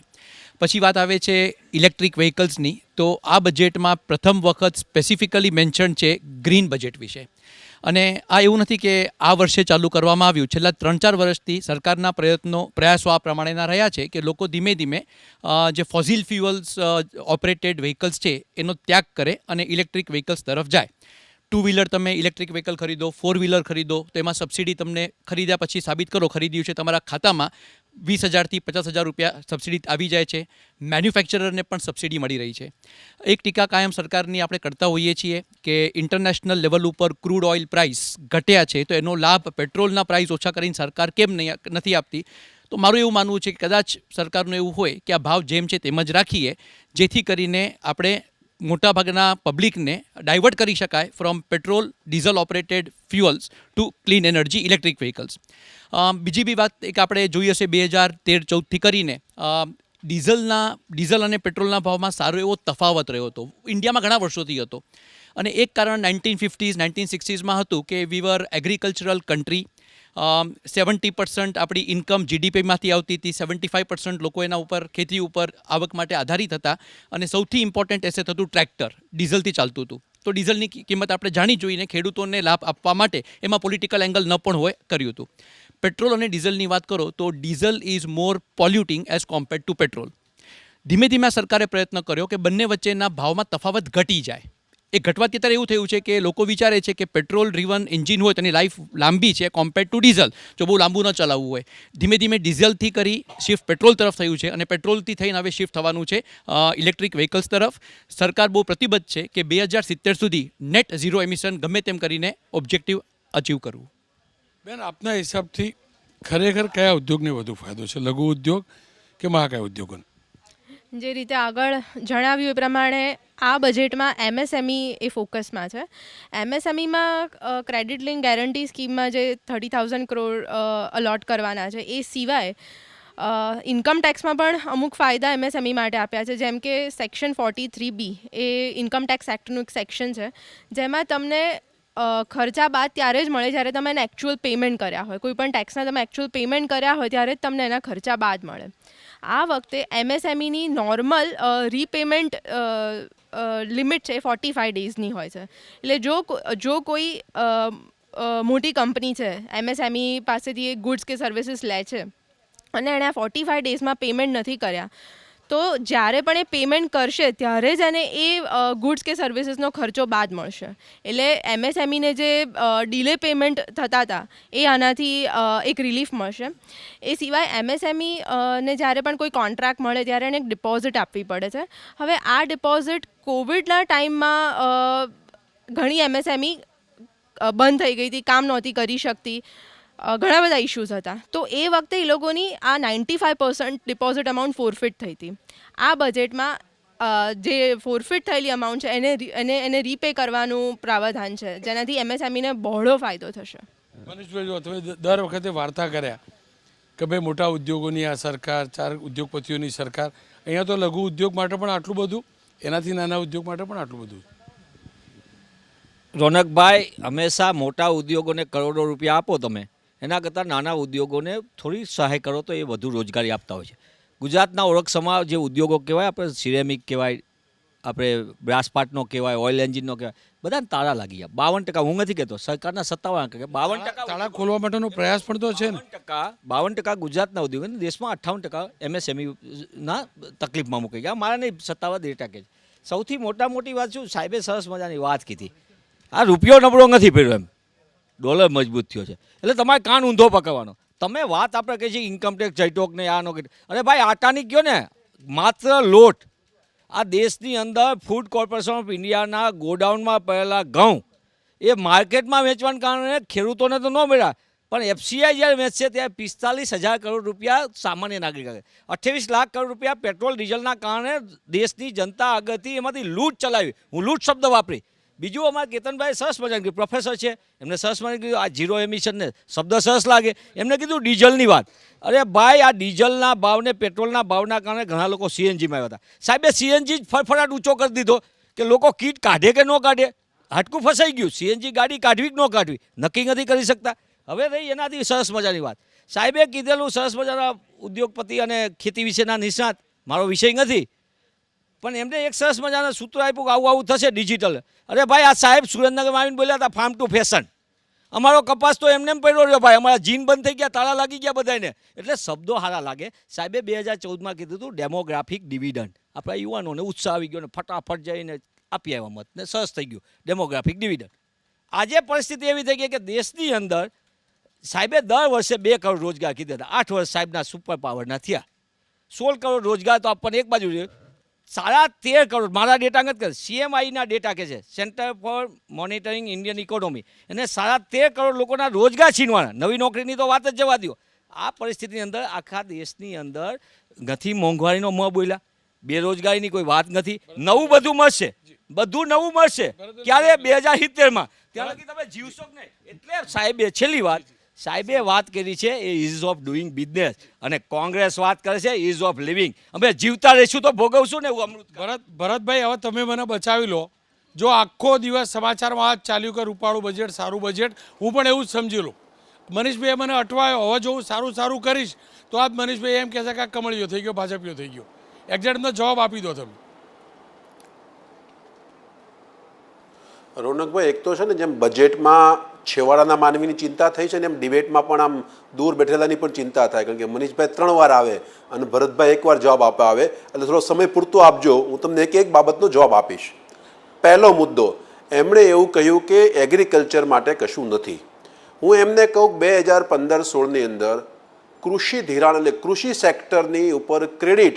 પછી વાત આવે છે ઇલેક્ટ્રિક વ્હીકલ્સની, તો આ બજેટમાં પ્રથમ વખત સ્પેસિફિકલી મેન્શન છે ગ્રીન બજેટ વિશે. અને આ એવું નથી કે આ વર્ષે ચાલુ કરવામાં આવ્યું, છેલ્લા 3-4 વર્ષથી સરકારના પ્રયાસો આ પ્રમાણેના રહ્યા છે કે લોકો ધીમે ધીમે જે ફોસિલ ફ્યુઅલ્સ ઓપરેટેડ વ્હીકલ્સ છે એનો ત્યાગ કરે અને ઇલેક્ટ્રિક વ્હીકલ્સ તરફ જાય. 2 વ્હીલર તમે ઇલેક્ટ્રિક વ્હીકલ ખરીદો, 4 વ્હીલર ખરીદો તો એમાં સબસિડી તમને ખરીદ્યા પછી સાબિત કરો ખરીદ્યું છે, તમારા ખાતામાં 20,000 થી 50,000 રૂપિયા સબસિડી આવી જાય છે. મેન્યુફેક્ચરરને પણ સબસિડી મળી રહી છે. એક ટીકા કાયમ સરકારની આપણે કરતા હોઈએ છીએ કે ઇન્ટરનેશનલ લેવલ ઉપર ક્રૂડ ઓઇલ પ્રાઇસ ઘટ્યા છે, તો એનો લાભ પેટ્રોલના પ્રાઇસ ઓછા કરીને સરકાર કેમ નથી આપતી. તો મારું એવું માનવું છે કે કદાચ સરકારનું એવું હોય કે આ ભાવ જેમ છે તેમ જ રાખીએ, જેથી કરીને આપણે મોટાભાગના પબ્લિકને ડાયવર્ટ કરી શકાય from petrol diesel operated fuels to clean energy electric vehicles. બીજી બી વાત એક આપણે જોઈ હશે 2013-14થી કરીને ડીઝલ અને પેટ્રોલના ભાવમાં સારો એવો તફાવત રહ્યો હતો. ઇન્ડિયામાં ઘણા વર્ષોથી હતો. અને એક કારણ 1950s 1960sમાં હતું કે વી વર એગ્રીકલ્ચરલ કન્ટ્રી. 70% આપણી ઇન્કમ GDPમાંથી આવતી હતી, 75% લોકો એના ઉપર ખેતી ઉપર આવક માટે આધારિત હતા. અને સૌથી ઇમ્પોર્ટન્ટ એસેટ હતું ટ્રેક્ટર, ડીઝલથી ચાલતું હતું. તો ડીઝલની કિંમત આપણે જાણી જોઈને ખેડૂતોને લાભ આપવા માટે એમાં પોલિટિકલ એંગલ ન પણ હોય કર્યું હતું. પેટ્રોલ અને ડીઝલની વાત કરો તો diesel is more પોલ્યુટિંગ as compared to petrol. ધીમે ધીમે સરકારે પ્રયત્ન કર્યો કે બંને વચ્ચેના ભાવમાં તફાવત ઘટી જાય. એ ઘટવાથી અત્યારે એવું થયું છે કે લોકો વિચારે છે કે પેટ્રોલ ડ્રીવન એન્જિન હોય તેની લાઈફ લાંબી છે કમ્પેર્ડ ટુ ડીઝલ, જો બહુ લાંબુ ન ચલાવવું હોય. ધીમે ધીમે ડીઝલથી કરી શિફ્ટ પેટ્રોલ તરફ થયું છે અને પેટ્રોલથી થઈને હવે શિફ્ટ થવાનું છે ઇલેક્ટ્રિક વ્હીકલ્સ તરફ. સરકાર બહુ પ્રતિબદ્ધ છે કે 2070 સુધી નેટ ઝીરો એમિશન ગમે તેમ કરીને ઓબ્જેક્ટિવ અચીવ કરવું. બેન, આપના હિસાબથી ખરેખર કયા ઉદ્યોગને વધુ ફાયદો છે, લઘુ ઉદ્યોગ કે મહાકાય ઉદ્યોગોને? જે રીતે આગળ જણાવ્યું એ પ્રમાણે આ બજેટમાં MSME એ ફોકસમાં છે. MSMEમાં ક્રેડિટ લિંક ગેરંટી સ્કીમમાં જે 30,000 કરોડ અલોટ કરવાના છે, એ સિવાય ઇન્કમ ટેક્સમાં પણ અમુક ફાયદા MSME માટે આપ્યા છે. જેમ કે સેક્શન 43B એ ઇન્કમ ટેક્સ એક્ટનું એક સેક્શન છે, જેમાં તમને ખર્ચા બાદ ત્યારે જ મળે જ્યારે તમે એને એકચ્યુઅલ પેમેન્ટ કર્યા હોય. કોઈ પણ ટેક્સના તમે એકચ્યુઅલ પેમેન્ટ કર્યા હોય ત્યારે જ તમને એના ખર્ચા બાદ મળે. આ વખતે MSMEની નોર્મલ રીપેમેન્ટ લિમિટ છે 45 ડેઝની હોય છે. એટલે જો કોઈ મોટી કંપની છે MSME પાસેથી એ ગુડ્સ કે સર્વિસીસ લે છે અને એણે 45 ડેઝમાં પેમેન્ટ નથી કર્યા, તો જ્યારે પણ એ પેમેન્ટ કરશે ત્યારે જ એને એ ગુડ્સ કે સર્વિસીસનો ખર્ચો બાદ મળશે. એટલે MSMEને જે ડિલે પેમેન્ટ થતા હતા એ આનાથી એક રિલીફ મળશે. એ સિવાય MSME ને જ્યારે પણ કોઈ કોન્ટ્રાક્ટ મળે ત્યારે એને એક ડિપોઝિટ આપવી પડે છે. હવે આ ડિપોઝિટ કોવિડના ટાઈમમાં ઘણી MSME બંધ થઈ ગઈ હતી, કામ નહોતી કરી શકતી, ઘણા બધા ઇશ્યુઝ હતા. તો એ વખતે એ લોકોની આ 95% ડિપોઝિટ અમાઉન્ટ ફોરફિટ થઈ હતી. આ બજેટમાં જે ફોરફિટ થયેલી અમાઉન્ટ છે એને રીપે કરવાનું પ્રાવધાન છે, જેનાથી MSMEને બહોળો ફાયદો થશે. મનીષભાઈ, જો તમે દર વખતે વાર્તા કર્યા કે ભાઈ મોટા ઉદ્યોગોની આ સરકાર, 4 ઉદ્યોગપતિઓની સરકાર, અહીંયા તો લઘુ ઉદ્યોગ માટે પણ આટલું બધું, એનાથી નાના ઉદ્યોગ માટે પણ આટલું બધું. રોનકભાઈ, હંમેશા મોટા ઉદ્યોગોને કરોડો રૂપિયા આપો તમે, એના કરતાં નાના ઉદ્યોગોને થોડી સહાય કરો તો એ વધુ રોજગારી આપતા હોય છે. ગુજરાતના ઓળખસમા જે ઉદ્યોગો કહેવાય, આપણે સિરેમિક કહેવાય, આપણે બ્રાસપાટનો કહેવાય, ઓઇલ એન્જિનનો કહેવાય, બધાને તાળા લાગી ગયા. 52%, હું નથી કહેતો, સરકારના 57% 52% તાળા ખોલવા માટેનો પ્રયાસ પણ તો છે ને. 52% ગુજરાતના ઉદ્યોગો, દેશમાં 58% MSMEના તકલીફમાં મૂકી ગયા. મારા નહીં, સત્તાવાર ડેટા કે સૌથી મોટી વાત શું, સાહેબે સરસ મજાની વાત કીધી, આ રૂપિયો નબળો નથી પડ્યો, એમ ડોલર મજબૂત થયો છે. એટલે તમારે કાન ઊંધો પકડવાનો. તમે વાત આપણે કહીએ છીએ ઇન્કમટેક્સ જઈટોક ને આનો, અરે ભાઈ આટાની કયો ને, માત્ર લોટ. આ દેશની અંદર ફૂડ કોર્પોરેશન ઓફ ઇન્ડિયાના ગોડાઉનમાં પડેલા ઘઉં એ માર્કેટમાં વેચવાના કારણે ખેડૂતોને તો ન મળ્યા, પણ FCI જ્યારે વેચશે ત્યારે 45,000 કરોડ રૂપિયા સામાન્ય નાગરિક, 28 લાખ કરોડ રૂપિયા પેટ્રોલ ડીઝલના કારણે દેશની જનતા આગળથી એમાંથી લૂંટ ચલાવી. હું લૂંટ શબ્દ વાપરી. બીજું અમારા કેતનભાઈ સરસ મજાનું કીધું, પ્રોફેસર છે એમને સરસ મજાનું કીધું આ ઝીરો એમિશનને શબ્દ સરસ લાગે. એમને કીધું ડીઝલની વાત. અરે ભાઈ, આ ડીઝલના ભાવને પેટ્રોલના ભાવના કારણે ઘણા લોકો સીએનજીમાં આવ્યા હતા. સાહેબે સીએનજી જ ફરફરાટ ઊંચો કરી દીધો કે લોકો કીટ કાઢે કે ન કાઢે. હાટકું ફસાઈ ગયું. સીએનજી ગાડી કાઢવી કે ન કાઢવી નક્કી નથી કરી શકતા. હવે રહી એનાથી સરસ મજાની વાત. સાહેબે કીધેલું સરસ મજાના ઉદ્યોગપતિ અને ખેતી વિશેના નિષ્ણાત, મારો વિષય નથી, પણ એમને એક સરસ મજાના સૂત્ર આપ્યું કે આવું આવું થશે ડિજિટલ. અરે ભાઈ, આ સાહેબ સુરેન્દ્રનગરમાં આવીને બોલ્યા હતા ફાર્મ ટુ ફેશન. અમારો કપાસ તો એમને પડ્યો રહ્યો ભાઈ, અમારા જીન બંધ થઈ ગયા, તાળા લાગી ગયા બધાને. એટલે શબ્દો સારા લાગે. સાહેબે 2014માં કીધું હતું ડેમોગ્રાફિક ડિવિડન્ડ. આપણા યુવાનોને ઉત્સાહ આવી ગયો ને ફટાફટ જઈને આપી આવ્યા મત ને સરસ થઈ ગયું ડેમોગ્રાફિક ડિવિડન્ડ. આજે પરિસ્થિતિ એવી થઈ ગઈ કે દેશની અંદર સાહેબે દર વર્ષે 2 કરોડ રોજગાર કીધા હતા. 8 વર્ષ સાહેબના સુપર પાવરના થયા. 16 કરોડ રોજગાર તો આપણને એક બાજુ છે. 13.5 કરોડ મારા ડેટા નથી કરે, CMIના ડેટા કે છે, centre for monitoring Indian economy, અને 13.5 કરોડ લોકોના રોજગાર છીનવાના. નવી નોકરીની તો વાત જ જવા દો. આ પરિસ્થિતિની અંદર આખા દેશની અંદર નથી મોંઘવારીનો મોં બોલ્યા, બેરોજગારીની કોઈ વાત નથી. નવું બધું મળશે, બધું નવું મળશે. ક્યારે? 2070માં. ત્યાં લગી તમે જીવશો કે નહીં. એટલે સાહેબે છેલ્લી વાત સાહેબે વાત કરી છે એ ઇઝ ઓફ ડુઈંગ બિઝનેસ, અને કોંગ્રેસ વાત કરે છે ઇઝ ઓફ લિવિંગ. અમે જીવતા રહીશું તો ભોગવશું ને એવું અમૃત. ભરતભાઈ, હવે તમે મને બચાવી લો. જો આખો દિવસ સમાચારમાં આ જ ચાલ્યું કે રૂપાળું બજેટ, સારું બજેટ, હું પણ એવું જ સમજી લઉં. મનીષભાઈએ મને અટવાયો. હવે જો હું સારું કરીશ તો આજ મનીષભાઈ એમ કહેશે કે આ કમળિયો થઈ ગયો, ભાજપીયો થઈ ગયો. એક્ઝેક્ટનો જવાબ આપી દો તમે. રોનકભાઈ, એક તો છે ને જેમ બજેટમાં છેવાડાના માનવીની ચિંતા થઈ છે ને એમ ડિબેટમાં પણ આમ દૂર બેઠેલાની પણ ચિંતા થાય. કારણ કે મનીષભાઈ 3 વાર આવે અને ભરતભાઈ 1 વાર જવાબ આપવા આવે, એટલે થોડો સમય પૂરતો આપજો. હું તમને એક બાબતનો જવાબ આપીશ. પહેલો મુદ્દો, એમણે એવું કહ્યું કે એગ્રીકલ્ચર માટે કશું નથી. હું એમને કહું 2015-16ની અંદર કૃષિ ધિરાણ એટલે કૃષિ સેક્ટરની ઉપર ક્રેડિટ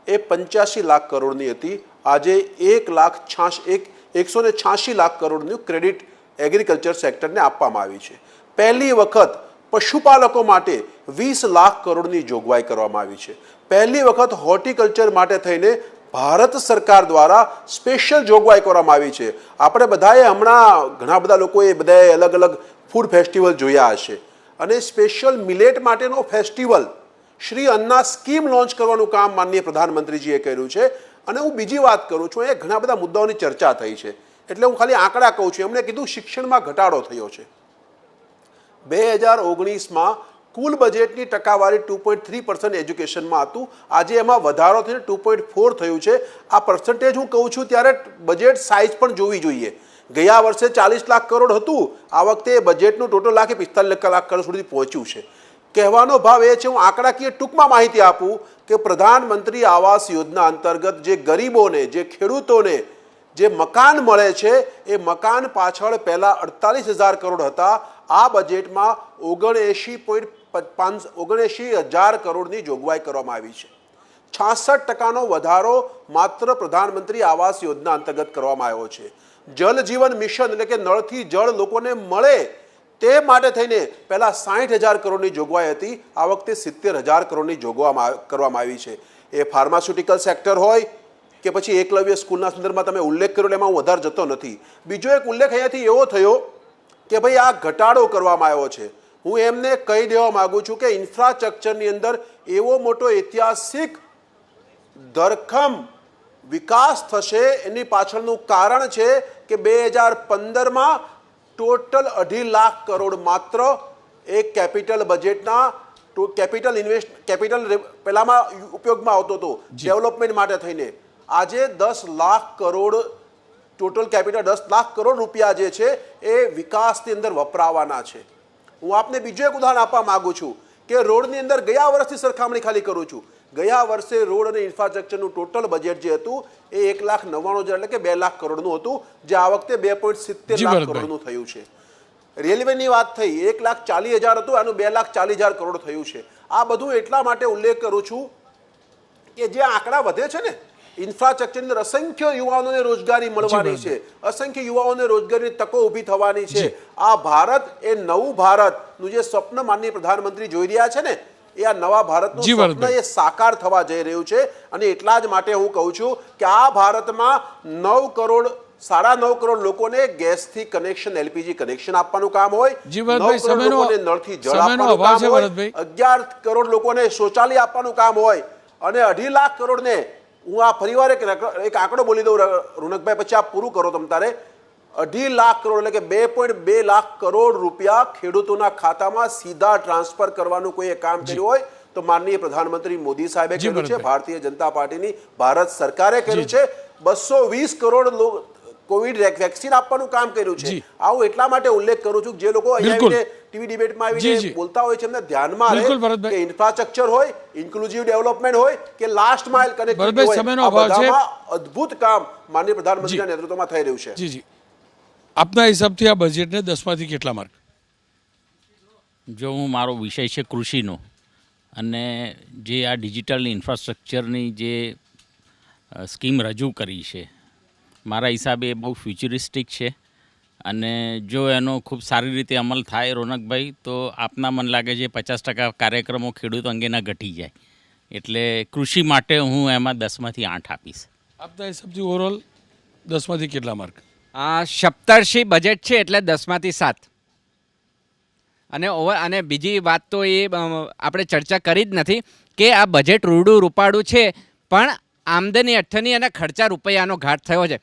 એ 85 લાખ કરોડની હતી. આજે 186 લાખ કરોડનું ક્રેડિટ એગ્રીકલ્ચર સેક્ટરને આપવામાં આવી છે. પહેલી વખત પશુપાલકો માટે 20 લાખ કરોડની જોગવાઈ કરવામાં આવી છે. પહેલી વખત હોર્ટિકલ્ચર માટે થઈને ભારત સરકાર દ્વારા સ્પેશિયલ જોગવાઈ કરવામાં આવી છે. આપણે બધાએ હમણાં ઘણા બધા લોકોએ બધાએ અલગ અલગ ફૂડ ફેસ્ટિવલ જોયા હશે, અને સ્પેશિયલ મિલેટ માટેનો festival Shri Anna scheme launch કરવાનું કામ માનનીય પ્રધાનમંત્રીજીએ કર્યું છે. અને હું બીજી વાત કરું છું, એ ઘણા બધા મુદ્દાઓની ચર્ચા થઈ છે, એટલે હું ખાલી આંકડા કહું છું. એમણે કીધું શિક્ષણમાં ઘટાડો થયો છે. 2019માં કુલ બજેટની ટકાવારી 2.3% એજ્યુકેશનમાં હતું. આજે એમાં વધારો થઈને 2.4 થયું છે. આ પર્સન્ટેજ હું કહું છું ત્યારે બજેટ સાઇઝ પણ જોવી જોઈએ. ગયા વર્ષે 40 લાખ કરોડ હતું, આ વખતે બજેટનું ટોટલ 45 લાખ કરોડ સુધી પહોંચ્યું છે. કહેવાનો ભાવ એ છે, હું આંકડાકીય ટૂંકમાં માહિતી આપું કે પ્રધાનમંત્રી આવાસ યોજના અંતર્ગત જે ગરીબોને, જે ખેડૂતોને જે મકાન મળે છે, એ મકાન પાછળ પહેલાં 48,000 કરોડ હતા. આ બજેટમાં 79,000 કરોડની જોગવાઈ કરવામાં આવી છે. 66% વધારો માત્ર પ્રધાનમંત્રી આવાસ યોજના અંતર્ગત કરવામાં આવ્યો છે. જલ જીવન મિશન એટલે કે નળથી જળ લોકોને મળે તે માટે થઈને પહેલાં 60,000 કરોડની જોગવાઈ હતી. આ વખતે 70,000 કરોડની જોગવાઈ કરવામાં આવી છે. એ ફાર્માસ્યુટિકલ સેક્ટર હોય કે પછી એકલવ્ય સ્કૂલના સંદર્ભમાં તમે ઉલ્લેખ કર્યો, એમાં હું વધારે જતો નથી. બીજો એક ઉલ્લેખ અહીંયાથી એવો થયો કે ભાઈ આ ઘટાડો કરવામાં આવ્યો છે. હું એમને કહી દેવા માગું છું કે ઇન્ફ્રાસ્ટ્રક્ચરની અંદર એવો મોટો ઐતિહાસિક ધરખમ વિકાસ થશે, એની પાછળનું કારણ છે કે 2015માં ટોટલ 2.5 લાખ કરોડ માત્ર એક કેપિટલ બજેટના કેપિટલ પહેલામાં ઉપયોગમાં આવતો હતો ડેવલપમેન્ટ માટે થઈને. આજે 10 લાખ કરોડ ટોટલ કેપિટલ 10 લાખ કરોડ રૂપિયા જે છે એ વિકાસની અંદર વપરાવાના છે. હું આપને બીજું એક ઉદાહરણ આપવા માગું છું કે રોડની અંદર ગયા વર્ષની સરખામણી ખાલી કરું છું. ગયા વર્ષે રોડ અને ઇન્ફ્રાસ્ટ્રક્ચરનું ટોટલ બજેટ જે હતું એ 1,99,000 એટલે કે 2 લાખ કરોડનું હતું, જે આ વખતે 2.70 લાખ કરોડનું થયું છે. રેલવેની વાત થઈ 1,40,000 હતું, આનું 2,40,000 કરોડ થયું છે. આ બધું એટલા માટે ઉલ્લેખ કરું છું કે જે આંકડા વધે છે ને, ઇન્ફ્રાસ્ટ્રક્ચરની અંદર અસંખ્ય યુવાઓને રોજગારી મળવાની છે, અસંખ્ય યુવાઓને રોજગારીની તકો ઊભી થવાની છે. આ ભારત એ નવું ભારતનું જે સ્વપ્ન માનનીય પ્રધાનમંત્રી જોઈ રહ્યા છે ને, એ આ નવા ભારતનું સ્વપ્ન એ સાકાર થવા જઈ રહ્યું છે. અને એટલા જ માટે હું કહું છું કે આ ભારતમાં 9 કરોડ 9.5 કરોડ લોકોને ગેસથી કનેક્શન, એલપીજી કનેક્શન આપવાનું કામ હોય, જી 9 ભરતભાઈ, કરોડ સમયનો- લોકોને નળથી જળ સમયનો આપવાનું અભાવ કામ છે હોય, ભરતભાઈ. 11 કરોડ લોકોને શૌચાલય આપવાનું કામ હોય અને 2.5 લાખ કરોડને, હું આ ફરીવાર એક આંકડો બોલી દઉં રોનકભાઈ, પછી આપ પૂરું કરો તમ તારે. 2.5 લાખ કરોડ એટલે કે 2.2 લાખ કરોડ રૂપિયા ખેડૂતોના ખાતામાં સીધા ટ્રાન્સફર કરવાનું કોઈ કામ કર્યું હોય તો માનનીય પ્રધાનમંત્રી મોદી સાહેબે જી કર્યું છે, ભરતભાઈ. ભારતીય જનતા પાર્ટીની ભારત સરકારે કર્યું છે. 220 કરોડ કોવિડ વેક્સિન આપવાનું કામ કર્યું છે. જી. આવું એટલા માટે ઉલ્લેખ કરું છું, જે લોકો અહીંયા બિલકુલ. આવીને ટીવી ડિબેટમાં જી, આવીને જી. બોલતા હોય છે એમને ધ્યાનમાં બિલકુલ, રહે ભરતભાઈ. કે ઇન્ફ્રાસ્ટ્રક્ચર હોય, ઇન્ક્લુઝિવ ડેવલપમેન્ટ હોય કે લાસ્ટ માઇલ કનેક્ટિવિટી ભરતભાઈ, હોય, સમયનો આ અભાવ છે. બધામાં અદ્ભુત કામ માનનીય પ્રધાનમંત્રીના જી. નેતૃત્વમાં થઈ રહ્યું છે. જી જી આપના હિસાબથી આ બજેટને 10માંથી કેટલા માર્ક? જો હું મારો વિષય છે કૃષિનો, અને જે આ ડિજિટલ ઇન્ફ્રાસ્ટ્રક્ચરની જે સ્કીમ રજૂ કરી છે, મારા હિસાબે એ બહુ ફ્યુચરિસ્ટિક છે, અને જો એનો ખૂબ સારી રીતે અમલ થાય રોનકભાઈ, તો આપના મન લાગે છે 50% કાર્યક્રમો ખેડૂત અંગેના ઘટી જાય. એટલે કૃષિ માટે હું એમાં 10માંથી 8 આપીશ. આપના હિસાબથી ઓવરઓલ 10માંથી કેટલા માર્ક? સપ્તર્ષિ બજેટ છે એટલે 10માંથી 7. અને બીજી વાત તો એ આપણે ચર્ચા કરી જ નથી કે આ બજેટ રૂડું રૂપાડું છે, પણ આમદની અઠ્ઠની અને ખર્ચા રૂપિયાનો ઘાટ થયો છે.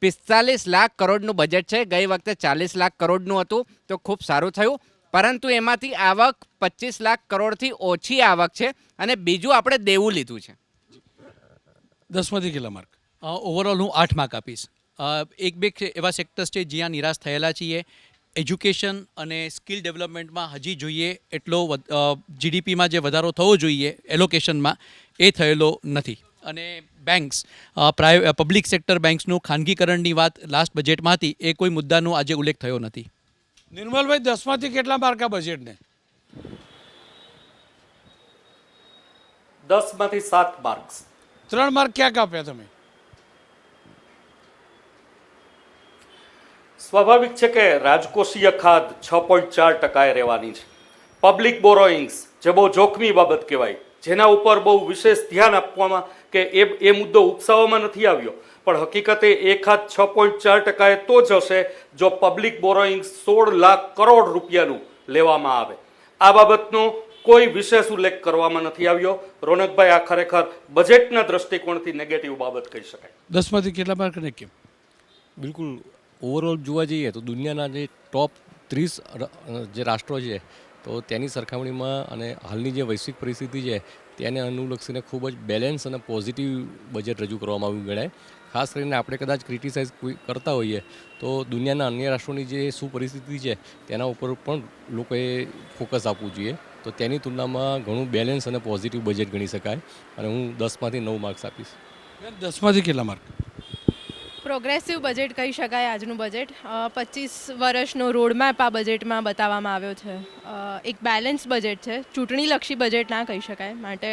45 લાખ કરોડનું બજેટ છે. ગઈ વખતે 40 લાખ કરોડનું હતું, તો ખૂબ સારું થયું, પરંતુ એમાંથી આવક 25 લાખ કરોડથી ઓછી આવક છે, અને બીજું આપણે દેવું લીધું છે. 10માંથી કેટલા માર્ક? ઓવરઓલ હું 8 માર્ક આપીશ. એક બે એવા સેક્ટર્સ છે જ્યાં નિરાશ થયેલા છીએ. એજ્યુકેશન અને સ્કિલ ડેવલપમેન્ટમાં હજી જોઈએ એટલો જીડીપીમાં જે વધારો થવો જોઈએ એલોકેશનમાં, એ થયેલો નથી. અને બેન્ક્સ, પબ્લિક સેક્ટર બેન્ક્સનું ખાનગીકરણની વાત લાસ્ટ બજેટમાં હતી, એ કોઈ મુદ્દાનો આજે ઉલ્લેખ થયો નથી. નિર્મલભાઈ, 10માંથી કેટલા માર્ક આ બજેટને? 10માંથી 7 માર્ક્સ. 3 માર્ક ક્યાં કાપ્યા તમે? સ્વાભાવિક છે કે રાજકોષીય ખાધ 6.4% રહેવાની છે. પબ્લિક બોરોઈંગ્સ, જે બહુ જોખમી બાબત કહેવાય, જેના ઉપર બહુ વિશેષ ધ્યાન આપવામાં કે એ મુદ્દો ઉપસાવવામાં નથી આવ્યો, પણ હકીકતે એ ખાત 6.4% તો જ હશે જો પબ્લિક બોરોઈંગ્સ 16 લાખ કરોડ રૂપિયાનું લેવામાં આવે. આ બાબતનો કોઈ વિશેષ ઉલ્લેખ કરવામાં નથી આવ્યો. રોનકભાઈ, આ ખરેખર બજેટના દ્રષ્ટિકોણથી નેગેટિવ બાબત કહી શકાય. 10માંથી કેટલા માર્ક અને કેમ? બિલકુલ ઓવરઓલ જોવા જઈએ તો દુનિયાના જે ટોપ 30 જે રાષ્ટ્રો છે, તો તેની સરખામણીમાં અને હાલની જે વૈશ્વિક પરિસ્થિતિ છે તેને અનુલક્ષીને ખૂબ જ બેલેન્સ અને પોઝિટિવ બજેટ રજૂ કરવામાં આવ્યું ગણાય. ખાસ કરીને આપણે કદાચ ક્રિટિસાઇઝ કરતા હોઈએ તો દુનિયાના અન્ય રાષ્ટ્રોની જે શું પરિસ્થિતિ છે તેના ઉપર પણ લોકોએ ફોકસ આપવું જોઈએ. તો તેની તુલનામાં ઘણું બેલેન્સ અને પોઝિટિવ બજેટ ગણી શકાય, અને હું 10માંથી 9 માર્ક્સ આપીશ. 10માંથી કેટલા માર્ક? પ્રોગ્રેસિવ બજેટ કહી શકાય આજનું બજેટ. 25 વર્ષનો રોડમેપ આ બજેટમાં બતાવવામાં આવ્યો છે. એક બેલેન્સ બજેટ છે, ચૂંટણીલક્ષી બજેટ ના કહી શકાય, માટે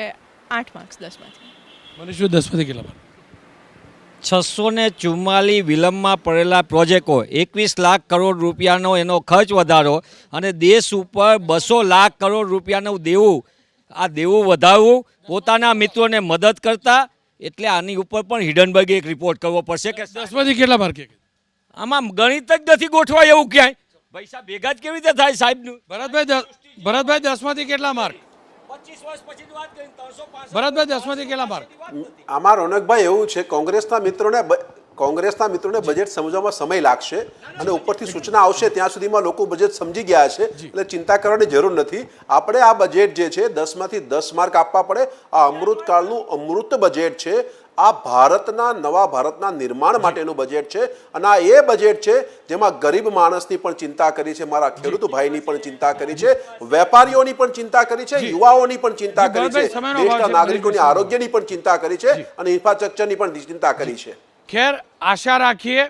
8 માર્ક્સ 10માંથી. મનીષભાઈ, 10માંથી કેટલા માર્ક? 644 વિલંબમાં પડેલા પ્રોજેક્ટો, 21 લાખ કરોડ રૂપિયાનો એનો ખર્ચ વધારો, અને દેશ ઉપર 200 લાખ કરોડ રૂપિયાનું દેવું, આ દેવું વધારવું, પોતાના મિત્રોને મદદ કરતા, એટલે આની ઉપર પણ હિડનબર્ગે એક રિપોર્ટ કરવો પડશે કે 10માંથી કેટલા માર્ક? આમાં ગણિત જ નથી ગોઠવાય એવું ક્યાંય. પૈસા ભેગા જ કેવી રીતે થાય સાહેબનું? ભરતભાઈ, 10માંથી કેટલા માર્ક? 25 વર્ષ પછી વાત કરી 365. ભરતભાઈ, 10માંથી કેટલા માર્ક? આમાં રોનકભાઈ એવું છે, કોંગ્રેસના મિત્રોને બજેટ સમજવામાં સમય લાગશે, અને ઉપરથી સૂચના આવશે ત્યાં સુધીમાં લોકો બજેટ સમજી ગયા છે, એટલે ચિંતા કરવાની જરૂર નથી. આપણે આ બજેટ જે છે 10માંથી 10 માર્ક આપવા પડે. આ અમૃતકાળનું અમૃત બજેટ છે. આ નવા ભારતના નિર્માણ માટેનું બજેટ છે, અને આ એ બજેટ છે જેમાં ગરીબ માણસની પણ ચિંતા કરી છે, મારા ખેડૂત ભાઈની પણ ચિંતા કરી છે, વેપારીઓની પણ ચિંતા કરી છે, યુવાઓની પણ ચિંતા કરી છે, દેશના નાગરિકોની આરોગ્યની પણ ચિંતા કરી છે, અને ઇન્ફ્રાસ્ટ્રક્ચરની પણ ચિંતા કરી છે. ખેર, આશા રાખીએ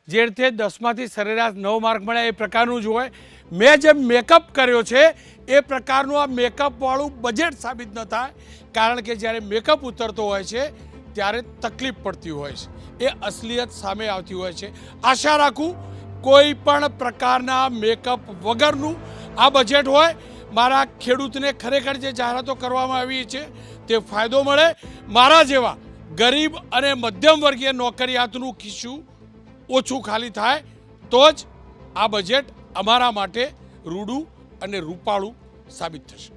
જે રીતે 10માંથી સરેરાશ 9 માર્ક મળ્યા એ પ્રકારનું જ હોય. મેં જે મેકઅપ કર્યો છે એ પ્રકારનું આ મેકઅપવાળું બજેટ સાબિત ન થાય, કારણ કે જ્યારે મેકઅપ ઉતરતો હોય છે ત્યારે તકલીફ પડતી હોય છે, એ અસલિયત સામે આવતી હોય છે. આશા રાખું કોઈ પણ પ્રકારના મેકઅપ વગરનું આ બજેટ હોય. મારા ખેડૂતને ખરેખર જે જાહેરાતો કરવામાં આવી છે તે ફાયદો મળે. મારા જેવા ગરીબ અને મધ્યમ વર્ગીય નોકરિયાતનું ખિસ્સું ઓછું ખાલી થાય તો જ આ બજેટ અમારા માટે રૂડું અને રૂપાળું સાબિત થશે.